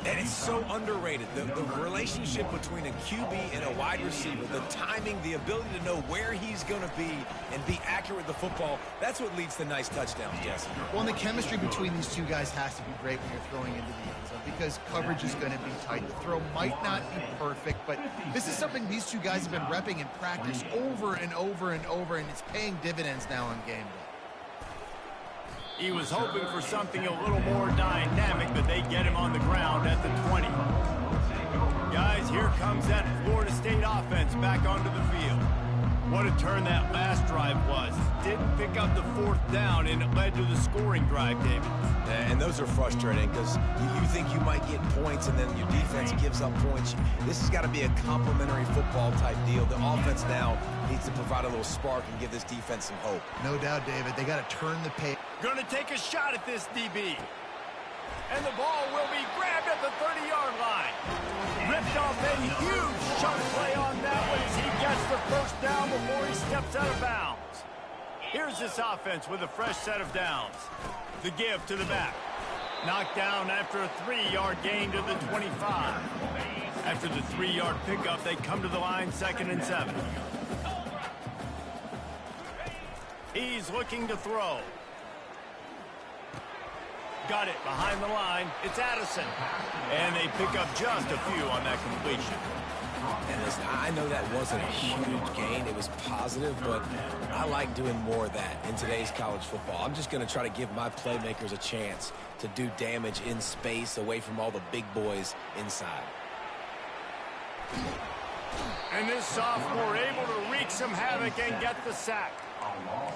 And it's so underrated. The relationship between a QB and a wide receiver, the timing, the ability to know where he's going to be and be accurate with the football, that's what leads to nice touchdowns, Jesse. Well, and the chemistry between these two guys has to be great when you're throwing into the end zone because coverage is going to be tight. The throw might not be perfect, but this is something these two guys have been repping in practice over and over and over, and it's paying dividends now on game day. He was hoping for something a little more dynamic, but they get him on the ground at the 20. Guys, here comes that Florida State offense back onto the field. What a turn that last drive was. Didn't pick up the fourth down, and it led to the scoring drive, David. And those are frustrating because you think you might get points and then your defense gives up points. This has got to be a complementary football type deal. The offense now needs to provide a little spark and give this defense some hope. No doubt, David. They got to turn the page. Going to take a shot at this DB. And the ball will be grabbed at the 30-yard line. Ripped off a huge chunk play on that one as he gets the first down before he steps out of bounds. Here's this offense with a fresh set of downs. The give to the back. Knocked down after a 3-yard gain to the 25. After the 3-yard pickup, they come to the line 2nd and 7. He's looking to throw. Got it behind the line. It's Addison. And they pick up just a few on that completion. And listen, I know that wasn't a huge gain. It was positive, but I like doing more of that in today's college football. I'm just going to try to give my playmakers a chance to do damage in space away from all the big boys inside. And this sophomore able to wreak some havoc and get the sack.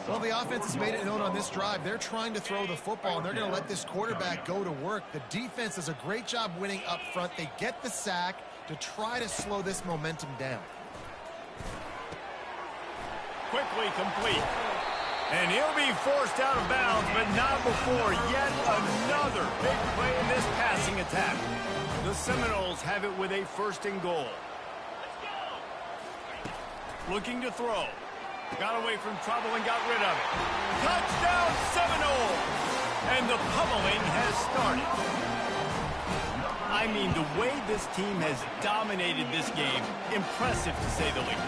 Well, the offense has made it known on this drive. They're trying to throw the football, and they're going to let this quarterback go to work. The defense does a great job winning up front. They get the sack to try to slow this momentum down. Quickly complete. And he'll be forced out of bounds, but not before yet another big play in this passing attack. The Seminoles have it with a 1st and goal. Looking to throw. Got away from trouble and got rid of it. Touchdown Seminoles! And the pummeling has started. I mean, the way this team has dominated this game, impressive to say the least.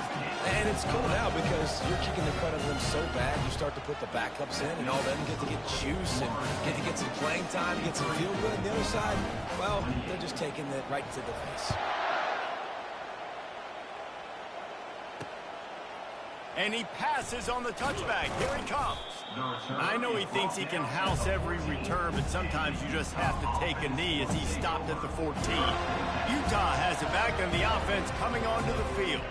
And it's cool now because you're kicking the front of them so bad, you start to put the backups in, and all of them get to get juice and get to get some playing time, get some feel good. On the other side, well, they're just taking it right to the face. And he passes on the touchback. Here he comes. I know he thinks he can house every return, but sometimes you just have to take a knee as he stopped at the 14. Utah has it back, and the offense coming onto the field.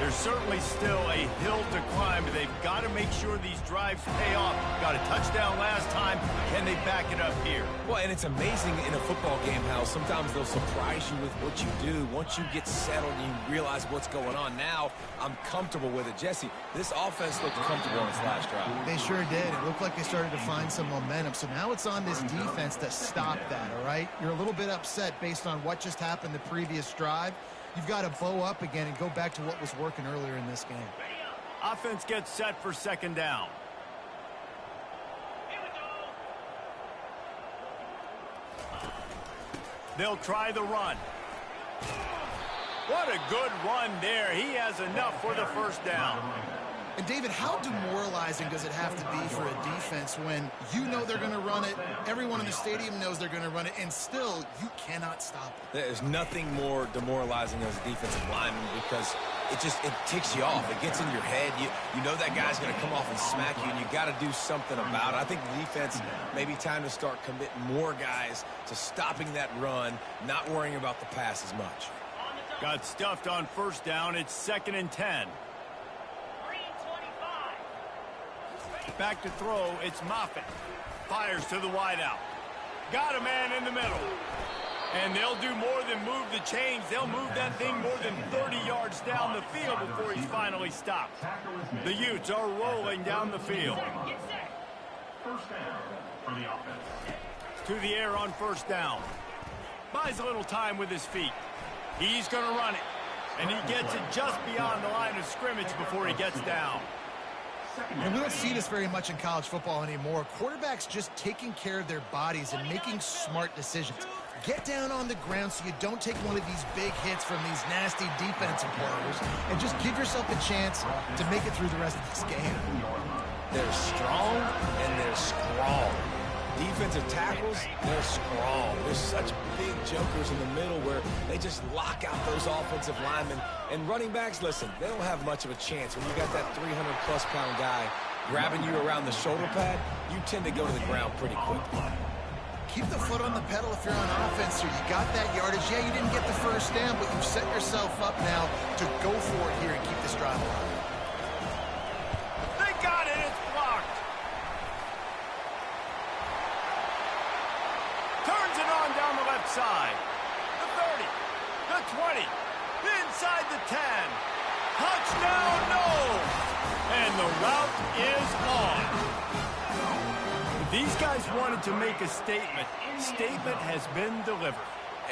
There's certainly still a hill to climb, but they've got to make sure these drives pay off. Got a touchdown last time. Can they back it up here? Well, and it's amazing in a football game how sometimes they'll surprise you with what you do. Once you get settled and you realize what's going on, now I'm comfortable with it. Jesse, this offense looked comfortable in its last drive. They sure did. It looked like they started to find some momentum. So now it's on this defense to stop that, all right? You're a little bit upset based on what just happened the previous drive. You've got to bow up again and go back to what was working earlier in this game. Offense gets set for 2nd down. They'll try the run. What a good run there. He has enough for the 1st down. And, David, how demoralizing does it have to be for a defense when you know they're going to run it, everyone in the stadium knows they're going to run it, and still you cannot stop it? There's nothing more demoralizing as a defensive lineman because it ticks you off. It gets in your head. You know that guy's going to come off and smack you, and you got to do something about it. I think the defense maybe time to start committing more guys to stopping that run, not worrying about the pass as much. Got stuffed on 1st down. It's 2nd and 10. Back to throw, it's Moffitt. Fires to the wideout. Got a man in the middle. And they'll do more than move the chains. They'll move that thing more than 30 yards down the field before he's finally stopped. The Utes are rolling down the field. 1st down for the offense. To the air on 1st down. Buys a little time with his feet. He's going to run it. And he gets it just beyond the line of scrimmage before he gets down. And we don't see this very much in college football anymore. Quarterbacks just taking care of their bodies and making smart decisions. Get down on the ground so you don't take one of these big hits from these nasty defensive players and just give yourself a chance to make it through the rest of this game. They're strong and they're strong. Defensive tackles, they're strong. There's such big jokers in the middle where they just lock out those offensive linemen. And running backs, listen, they don't have much of a chance. When you got that 300-plus pound guy grabbing you around the shoulder pad, you tend to go to the ground pretty quickly. Keep the foot on the pedal if you're on offense here. You got that yardage. Yeah, you didn't get the 1st down, but you've set yourself up now to go for it here and keep this drive alive. side. The 30. The 20. Inside the 10. Touchdown, no! And the route is on. These guys wanted to make a statement. Statement has been delivered.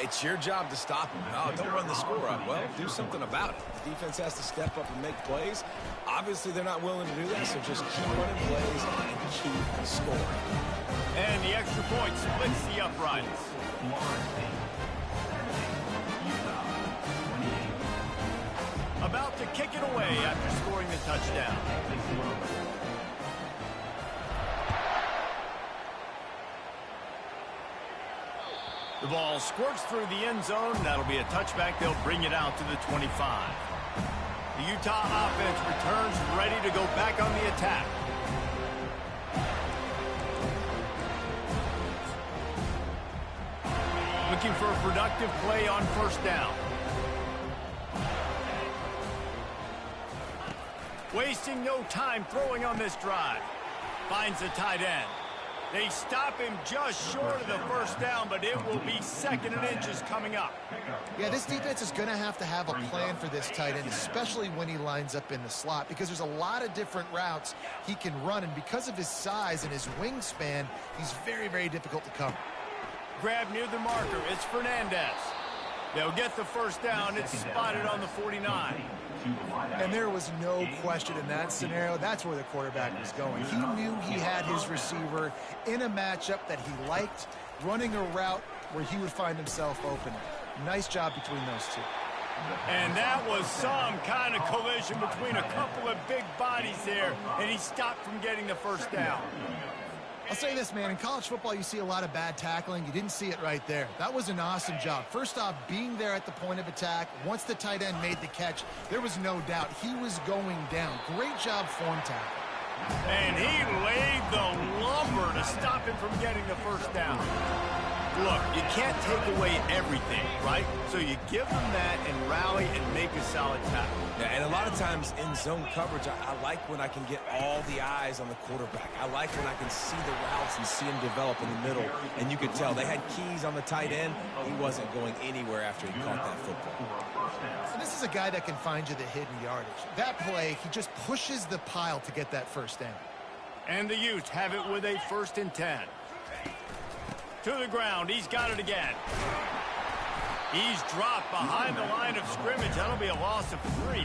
It's your job to stop him. No, don't run the score up. Well, do something about it. The defense has to step up and make plays. Obviously, they're not willing to do that, so just keep running plays and keep scoring. And the extra point splits the uprights. About to kick it away after scoring the touchdown. The ball squirts through the end zone. That'll be a touchback. They'll bring it out to the 25. The Utah offense returns ready to go back on the attack. Looking for a productive play on first down. Wasting no time throwing on this drive. Finds the tight end. They stop him just short of the first down, but it will be 2nd and inches coming up. Yeah, this defense is going to have a plan for this tight end, especially when he lines up in the slot, because there's a lot of different routes he can run, and because of his size and his wingspan, he's very, very difficult to cover. Grab near the marker. It's Fernandez. They'll get the first down. It's spotted on the 49. And there was no question in that scenario. That's where the quarterback was going. He knew he had his receiver in a matchup that he liked, running a route where he would find himself open. Nice job between those two. And that was some kind of collision between a couple of big bodies there, and he stopped from getting the first down. I'll say this, man, in college football, you see a lot of bad tackling. You didn't see it right there. That was an awesome job. First off, being there at the point of attack. Once the tight end made the catch, there was no doubt he was going down. Great job form tackle. And he laid the lumber to stop him from getting the first down. Look, you can't take away everything, right? So you give them that and rally and make a solid tackle. Yeah, and a lot of times in zone coverage, I like when I can get all the eyes on the quarterback. I like when I can see the routes and see him develop in the middle. And you could tell they had keys on the tight end. He wasn't going anywhere after he caught that football. So this is a guy that can find you the hidden yardage. That play, he just pushes the pile to get that first down. And the Utes have it with a 1st and 10. To the ground. He's got it again. He's dropped behind the line of scrimmage. That'll be a loss of 3.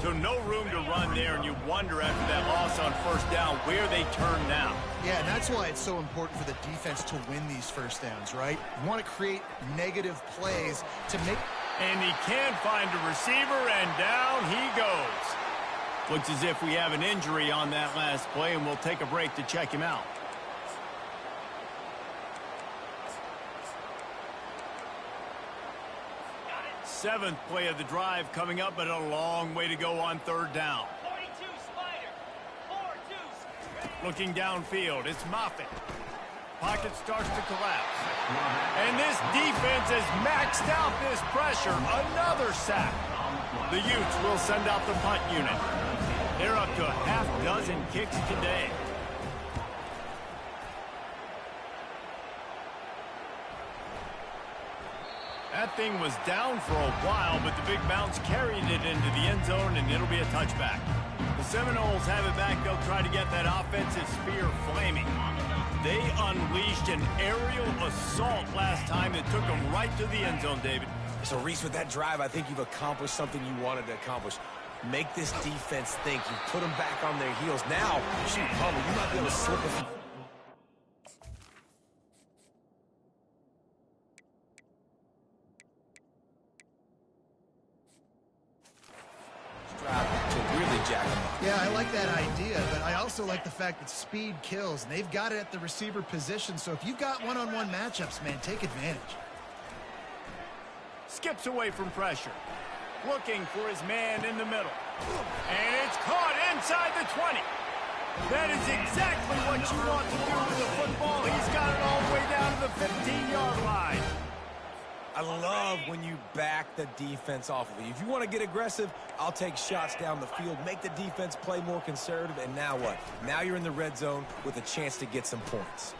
So no room to run there, and you wonder after that loss on first down where they turn now. Yeah, and that's why it's so important for the defense to win these first downs, right? You want to create negative plays to make... And he can find a receiver, and down he goes. Looks as if we have an injury on that last play, and we'll take a break to check him out. Seventh play of the drive coming up, but a long way to go on third down. 42 Spider. 4-2. Looking downfield, it's Moffitt. Pocket starts to collapse. And this defense has maxed out this pressure. Another sack. The Utes will send out the punt unit. They're up to a half-dozen kicks today. That thing was down for a while, but the big bounce carried it into the end zone, and it'll be a touchback. The Seminoles have it back. They'll try to get that offensive spear flaming. They unleashed an aerial assault last time that took them right to the end zone, David. So, Reese, with that drive, I think you've accomplished something you wanted to accomplish. Make this defense think. You put them back on their heels. Now, shoot, Palmer, you might be able to slip a few. To really jack them up. Yeah, I like that idea, but I also like the fact that speed kills, and they've got it at the receiver position, so if you've got one-on-one matchups, man, take advantage. Skips away from pressure. Looking for his man in the middle. And it's caught inside the 20. That is exactly what you want to do with the football. He's got it all the way down to the 15-yard line. I love when you back the defense off of you. If you want to get aggressive, I'll take shots down the field, make the defense play more conservative, and now what? Now you're in the red zone with a chance to get some points.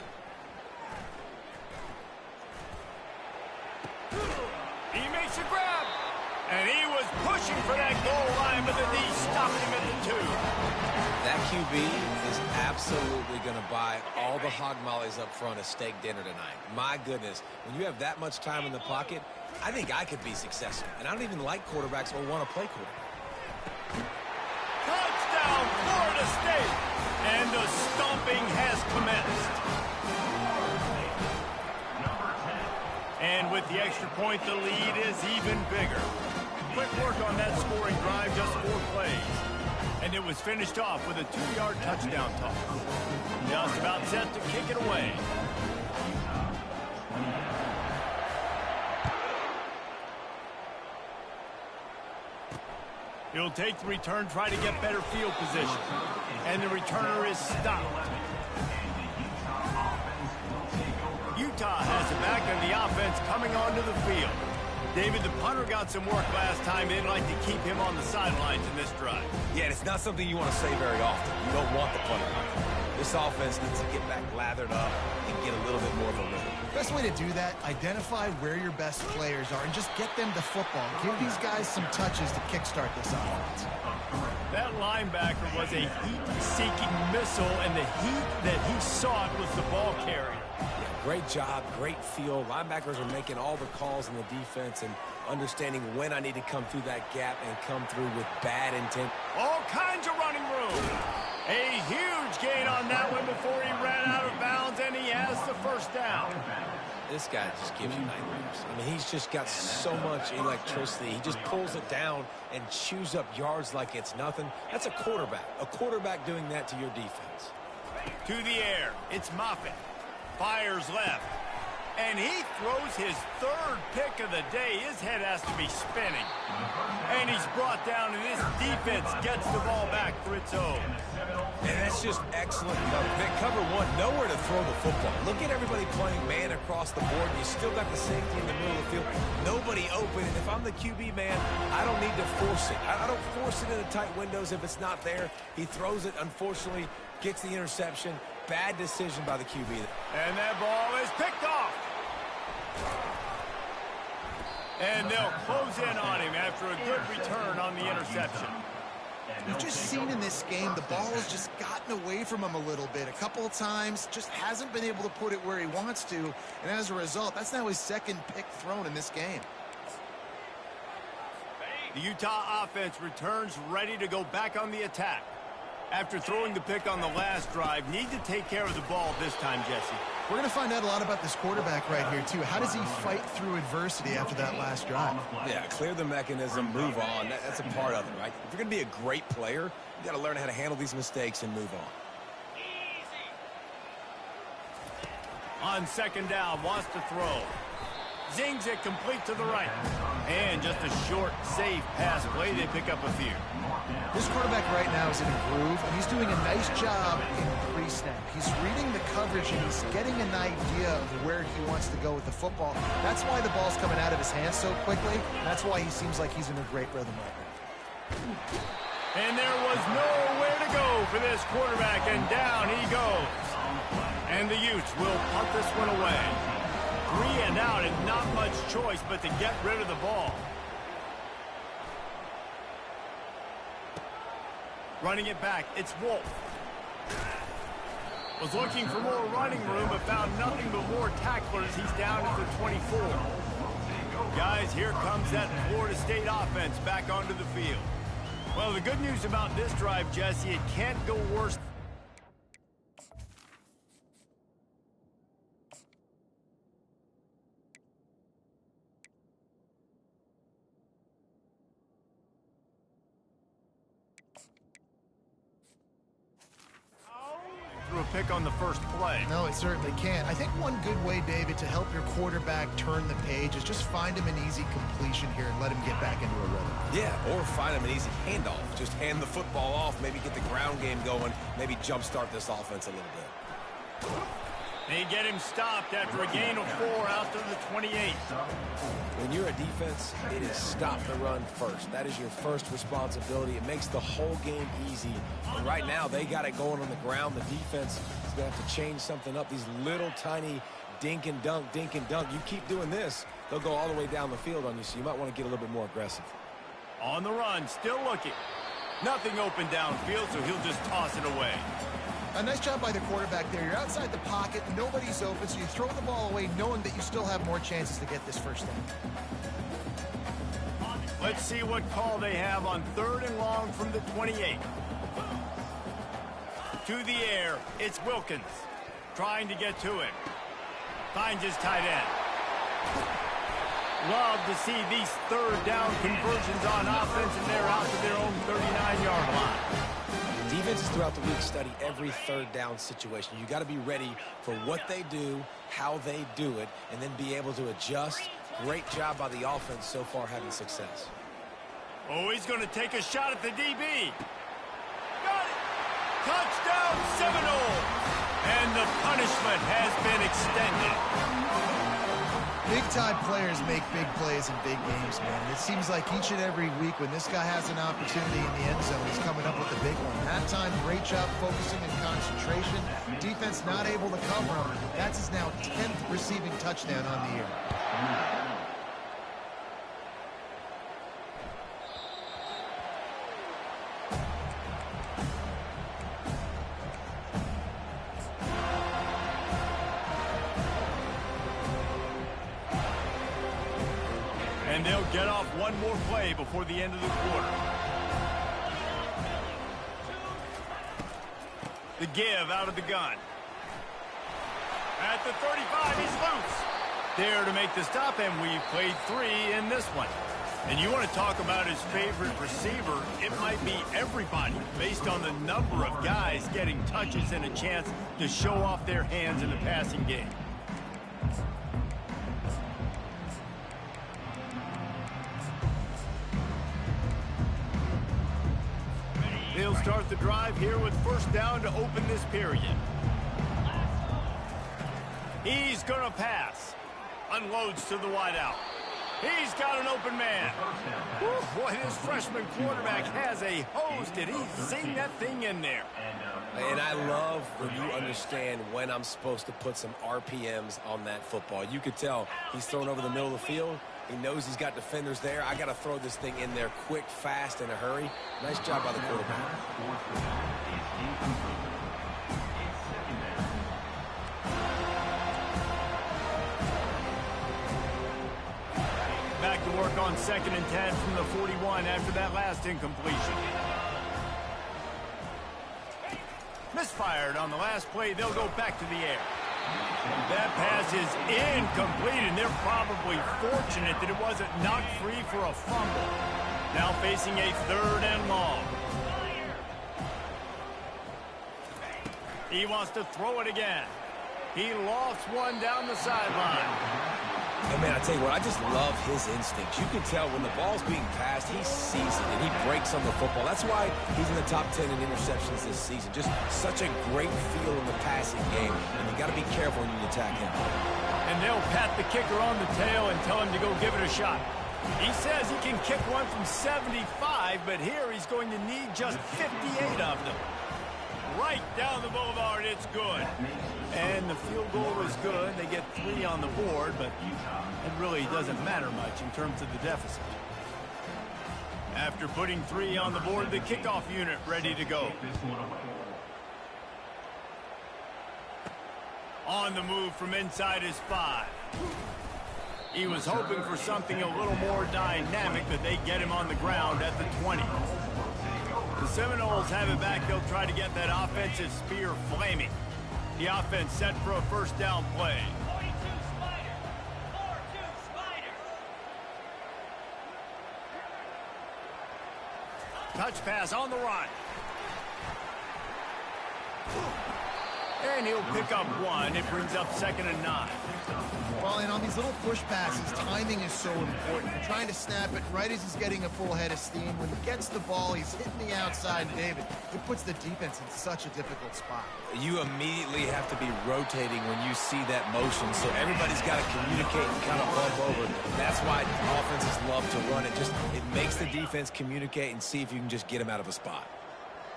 pushing for that goal line, but the knee stopped him at the 2. That QB is absolutely going to buy all the hog mollies up front a steak dinner tonight. My goodness, when you have that much time in the pocket, I think I could be successful. And I don't even like quarterbacks or want to play quarterback. Touchdown, Florida State! And the stomping has commenced. And with the extra point, the lead is even bigger. Quick work on that scoring drive, just 4 plays. And it was finished off with a 2-yard touchdown toss. Just about set to kick it away. He'll take the return, try to get better field position. And the returner is stopped. Utah has it back on the offense coming onto the field. David, the punter got some work last time. They'd like to keep him on the sidelines in this drive. Yeah, it's not something you want to say very often. You don't want the punter. This offense needs to get back lathered up and get a little bit more of a rhythm. Best way to do that, identify where your best players are and just get them the football. Give these guys some touches to kickstart this offense. That linebacker was a heat-seeking missile, and the heat that he sought was the ball carrier. Yeah, great job, great feel. Linebackers are making all the calls in the defense and understanding when I need to come through that gap and come through with bad intent. All kinds of running room. A huge gain on that one before he ran out of bounds, and he has the first down. This guy just gives you nightmares. I mean, he's just got so much electricity. He just pulls it down and chews up yards like it's nothing. That's a quarterback. A quarterback doing that to your defense. To the air. It's Moffitt. Fires left. And he throws his 3rd pick of the day. His head has to be spinning. And he's brought down, and this defense gets the ball back for its own. And that's just excellent cover. Cover 1, nowhere to throw the football. Look at everybody playing man across the board. You still got the safety in the middle of the field. Nobody open. And if I'm the QB, man, I don't need to force it. I don't force it into tight windows if it's not there. He throws it, unfortunately, gets the interception. Bad decision by the QB. And that ball is picked off. And they'll close in on him after a good return on the interception. We've just seen in this game the ball has just gotten away from him a little bit. A couple of times, just hasn't been able to put it where he wants to. And as a result, that's now his 2nd pick thrown in this game. The Utah offense returns ready to go back on the attack. After throwing the pick on the last drive, need to take care of the ball this time, Jesse. We're going to find out a lot about this quarterback right here, too. How does he fight through adversity after that last drive? Yeah, clear the mechanism, move on. That's a part of it, right? If you're going to be a great player, you got to learn how to handle these mistakes and move on. On 2nd down, wants to throw. Zings it complete to the right. And just a short, safe pass play. They pick up a few. This quarterback right now is in a groove, and he's doing a nice job in pre-snap. He's reading the coverage, and he's getting an idea of where he wants to go with the football. That's why the ball's coming out of his hands so quickly, and that's why he seems like he's in a great rhythm right now. And there was nowhere to go for this quarterback, and down he goes. And the Utes will punt this one away. 3 and out, and not much choice but to get rid of the ball. Running it back, it's Wolf. Was looking for more running room, but found nothing but more tacklers. He's down at the 24. Guys, here comes that Florida State offense back onto the field. Well, the good news about this drive, Jesse, it can't go worse. A pick on the first play. No, it certainly can't. I think one good way, David, to help your quarterback turn the page is just find him an easy completion here and let him get back into a rhythm. Yeah, or find him an easy handoff. Just hand the football off, maybe get the ground game going, maybe jumpstart this offense a little bit. They get him stopped after a gain of 4 out to the 28. When you're a defense, it is stop the run first. That is your first responsibility. It makes the whole game easy. And right now, they got it going on the ground. The defense is going to have to change something up. These little tiny dink and dunk, dink and dunk. You keep doing this, they'll go all the way down the field on you, so you might want to get a little bit more aggressive. On the run, still looking. Nothing open downfield, so he'll just toss it away. A nice job by the quarterback there. You're outside the pocket, nobody's open, so you throw the ball away knowing that you still have more chances to get this first down. Let's see what call they have on 3rd and long from the 28. To the air, it's Wilkins. Trying to get to him. Finds his tight end. Love to see these 3rd down conversions on offense, and they're out to their own 39-yard line. Defenses throughout the week study every 3rd down situation. You got to be ready for what they do, how they do it, and then be able to adjust. Great job by the offense so far having success. Oh, he's going to take a shot at the DB. Got it! Touchdown Seminoles! And the punishment has been extended. Big-time players make big plays in big games, man. It seems like each and every week when this guy has an opportunity in the end zone, he's coming up with a big one. That time, great job focusing and concentration. Defense not able to cover him. That's his now 10th receiving touchdown on the year. And they'll get off one more play before the end of the quarter. The give out of the gun. At the 35, he's loose. There to make the stop, and we've played 3 in this one. And you want to talk about his favorite receiver, it might be everybody, based on the number of guys getting touches and a chance to show off their hands in the passing game. They'll start the drive here with 1st down to open this period. He's going to pass. Unloads to the wideout. He's got an open man. Woo, boy, this freshman quarterback has a hose. Did he zing that thing in there? And I love when you understand when I'm supposed to put some RPMs on that football. You could tell he's thrown over the middle of the field. He knows he's got defenders there. I got to throw this thing in there quick, fast, in a hurry. Nice job by the quarterback. Back to work on 2nd and 10 from the 41 after that last incompletion. Misfired on the last play. They'll go back to the air. That pass is incomplete, and they're probably fortunate that it wasn't knocked free for a fumble. Now facing a 3rd and long. He wants to throw it again. He lofts one down the sideline. And man, I tell you what, I just love his instincts. You can tell when the ball's being passed, he sees it, and he breaks on the football. That's why he's in the top 10 in interceptions this season. Just such a great feel in the passing game, and you got to be careful when you attack him. And they'll pat the kicker on the tail and tell him to go give it a shot. He says he can kick one from 75, but here he's going to need just 58 of them. Right down the boulevard, it's good. And the field goal is good. They get 3 on the board, but it really doesn't matter much in terms of the deficit. After putting 3 on the board, the kickoff unit ready to go. On the move from inside his 5. He was hoping for something a little more dynamic, but they get him on the ground at the 20. The Seminoles have it back. They'll try to get that offensive spear flaming. The offense set for a 1st down play. 42 Spider. 4-2 Spider. Touch pass on the run. And he'll pick up 1. It brings up 2nd and 9. Well, and on these little push passes, timing is so important. You're trying to snap it right as he's getting a full head of steam. When he gets the ball, he's hitting the outside, David. It puts the defense in such a difficult spot. You immediately have to be rotating when you see that motion, so everybody's got to communicate and kind of bump over. That's why offenses love to run it. It makes the defense communicate and see if you can just get him out of a spot.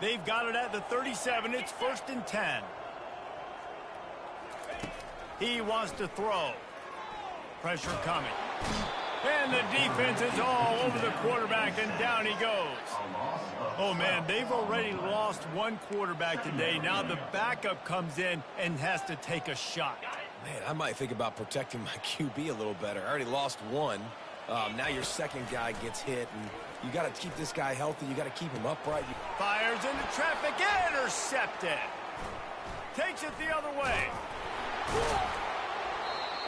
They've got it at the 37. It's 1st and 10. He wants to throw. Pressure coming. And the defense is all over the quarterback, and down he goes. Oh, man, they've already lost one quarterback today. Now the backup comes in and has to take a shot. Man, I might think about protecting my QB a little better. I already lost one. Now your second guy gets hit, and you got to keep this guy healthy. You got to keep him upright. Fires into traffic, intercepted. Takes it the other way.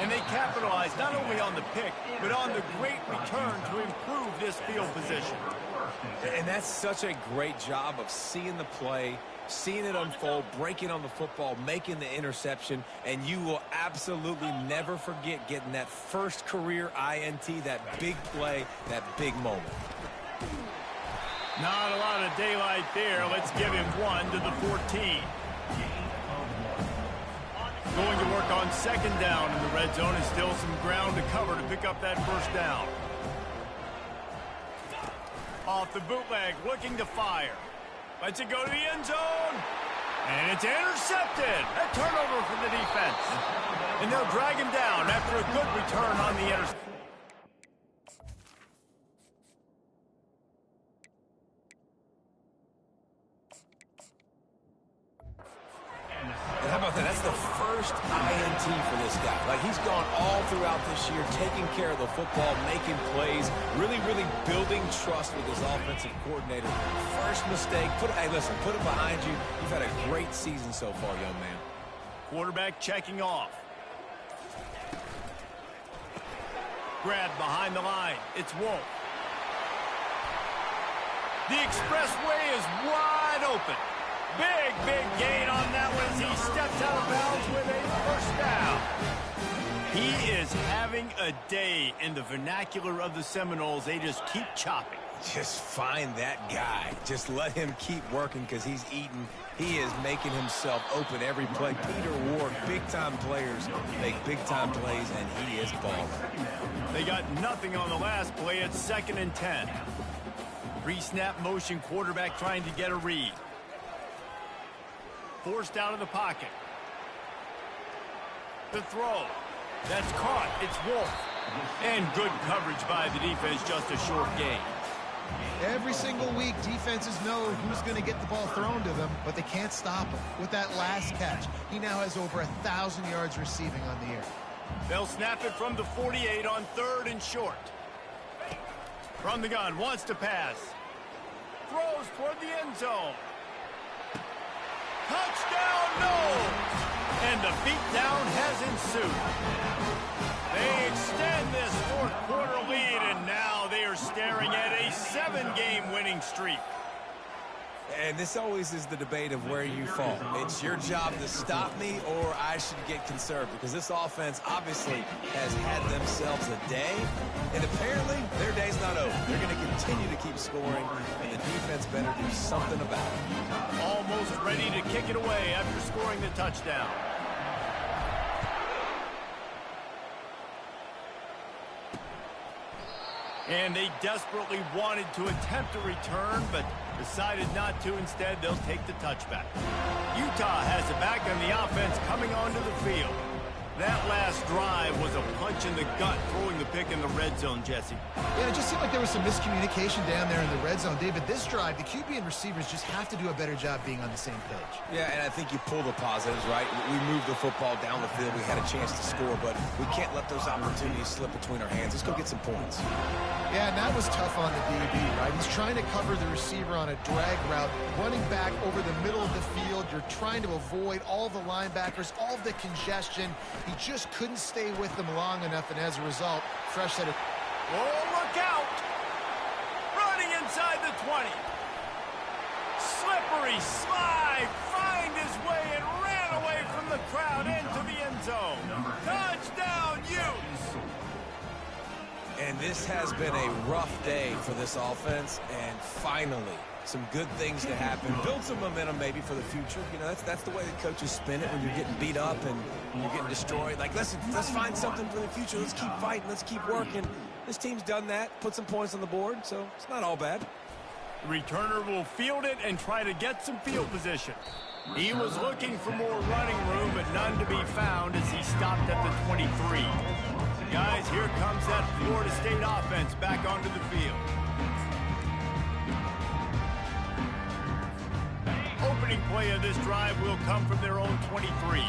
And they capitalize not only on the pick, but on the great return to improve this field position. And that's such a great job of seeing the play, seeing it unfold, breaking on the football, making the interception, and you will absolutely never forget getting that first career INT, that big play, that big moment. Not a lot of daylight there. Let's give him one to the 14. Going to work on second down in the red zone, and still some ground to cover to pick up that first down. Off the bootleg, looking to fire. Lets it go to the end zone. And it's intercepted. A turnover for the defense. And they'll drag him down after a good return on the interception. And how about that? That's the first INT for this guy. Like, he's gone all throughout this year, taking care of the football, making plays, really building trust with his offensive coordinator. First mistake, hey, listen, put it behind you. You've had a great season so far, young man. Quarterback checking off. Grabbed behind the line. It's Wolf. The expressway is wide open. Big gain on that one as he steps out of bounds with a first down. He is having a day in the vernacular of the Seminoles. They just keep chopping. Just find that guy. Just let him keep working because he's eating. He is making himself open every play. Peter Ward, big-time players make big-time plays, and he is balling. They got nothing on the last play. It's 2nd and 10. Pre-snap motion, quarterback trying to get a read. Forced out of the pocket. The throw. That's caught. It's Wolf. And good coverage by the defense, just a short gain. Every single week, defenses know who's going to get the ball thrown to them, but they can't stop him. With that last catch, he now has over 1,000 yards receiving on the year. They'll snap it from the 48 on 3rd and short. From the gun, wants to pass. Throws toward the end zone. Touchdown, no! And the beatdown has ensued. They extend this 4th quarter lead, and now they are staring at a 7-game winning streak. And this always is the debate of where you fall. It's your job to stop me, or I should get conservative, because this offense obviously has had themselves a day, and apparently their day's not over. They're going to continue to keep scoring, and the defense better do something about it. Almost ready to kick it away after scoring the touchdown. And they desperately wanted to attempt a return, but decided not to. Instead, they'll take the touchback. Utah has it back on the offense coming onto the field. That last drive was a punch in the gut, throwing the pick in the red zone, Jesse. Yeah, it just seemed like there was some miscommunication down there in the red zone. David, this drive, the QB and receivers just have to do a better job being on the same page. Yeah, and I think you pull the positives, right? We moved the football down the field. We had a chance to score, but we can't let those opportunities slip between our hands. Let's go get some points. Yeah, and that was tough on the DB, right? He's trying to cover the receiver on a drag route, running back over the middle of the field. You're trying to avoid all the linebackers, all the congestion. He just couldn't stay with them long enough, and as a result, Fresh said it. Oh, look out! Running inside the 20. Slippery slide, find his way and ran away from the crowd into the end zone. Touchdown, Utes! And this has been a rough day for this offense, and finally, some good things to happen. Build some momentum maybe for the future. You know, that's the way the coaches spin it when you're getting beat up and you're getting destroyed. Like, let's find something for the future. Let's keep fighting. Let's keep working. This team's done that, put some points on the board, so it's not all bad. The returner will field it and try to get some field position. He was looking for more running room, but none to be found as he stopped at the 23. Guys, here comes that Florida State offense back onto the field. Opening play of this drive will come from their own 23.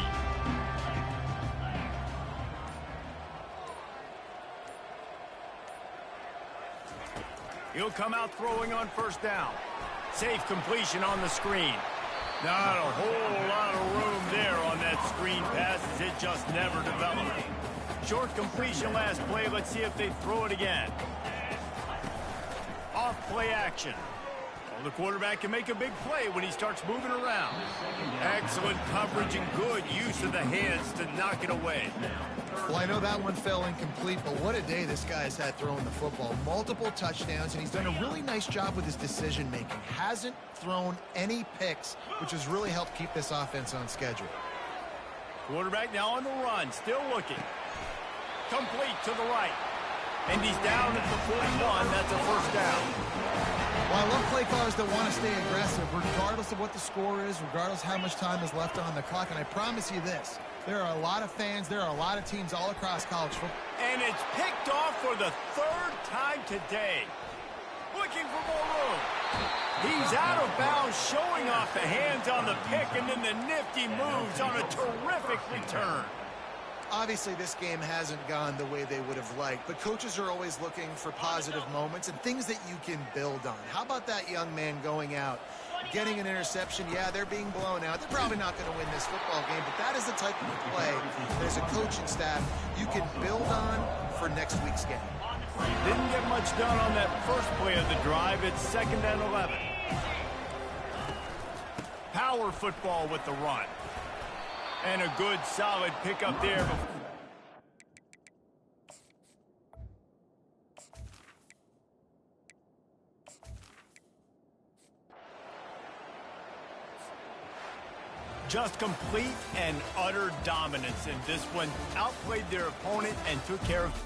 He'll come out throwing on first down. Safe completion on the screen. Not a whole lot of room there on that screen pass as it just never developed. Short completion last play. Let's see if they throw it again. Off play action. Well, the quarterback can make a big play when he starts moving around. Excellent coverage and good use of the hands to knock it away. Well, I know that one fell incomplete, but what a day this guy's had throwing the football. Multiple touchdowns, and he's done a really nice job with his decision-making. Hasn't thrown any picks, which has really helped keep this offense on schedule. Quarterback now on the run, still looking. Complete to the right. And he's down at the 41. That's a first down. Well, I love play callers that want to stay aggressive, regardless of what the score is, regardless how much time is left on the clock. And I promise you this, there are a lot of fans, there are a lot of teams all across college football. And it's picked off for the third time today. Looking for more room. He's out of bounds, showing off the hands on the pick, and then the nifty moves on a terrific return. Obviously, this game hasn't gone the way they would have liked, but coaches are always looking for positive moments and things that you can build on. How about that young man going out, getting an interception? Yeah, they're being blown out. They're probably not going to win this football game, but that is the type of play that as a coaching staff you can build on for next week's game. Didn't get much done on that first play of the drive. It's 2nd and 11. Power football with the run. And a good, solid pickup there. Just complete and utter dominance in this one. Outplayed their opponent and took care of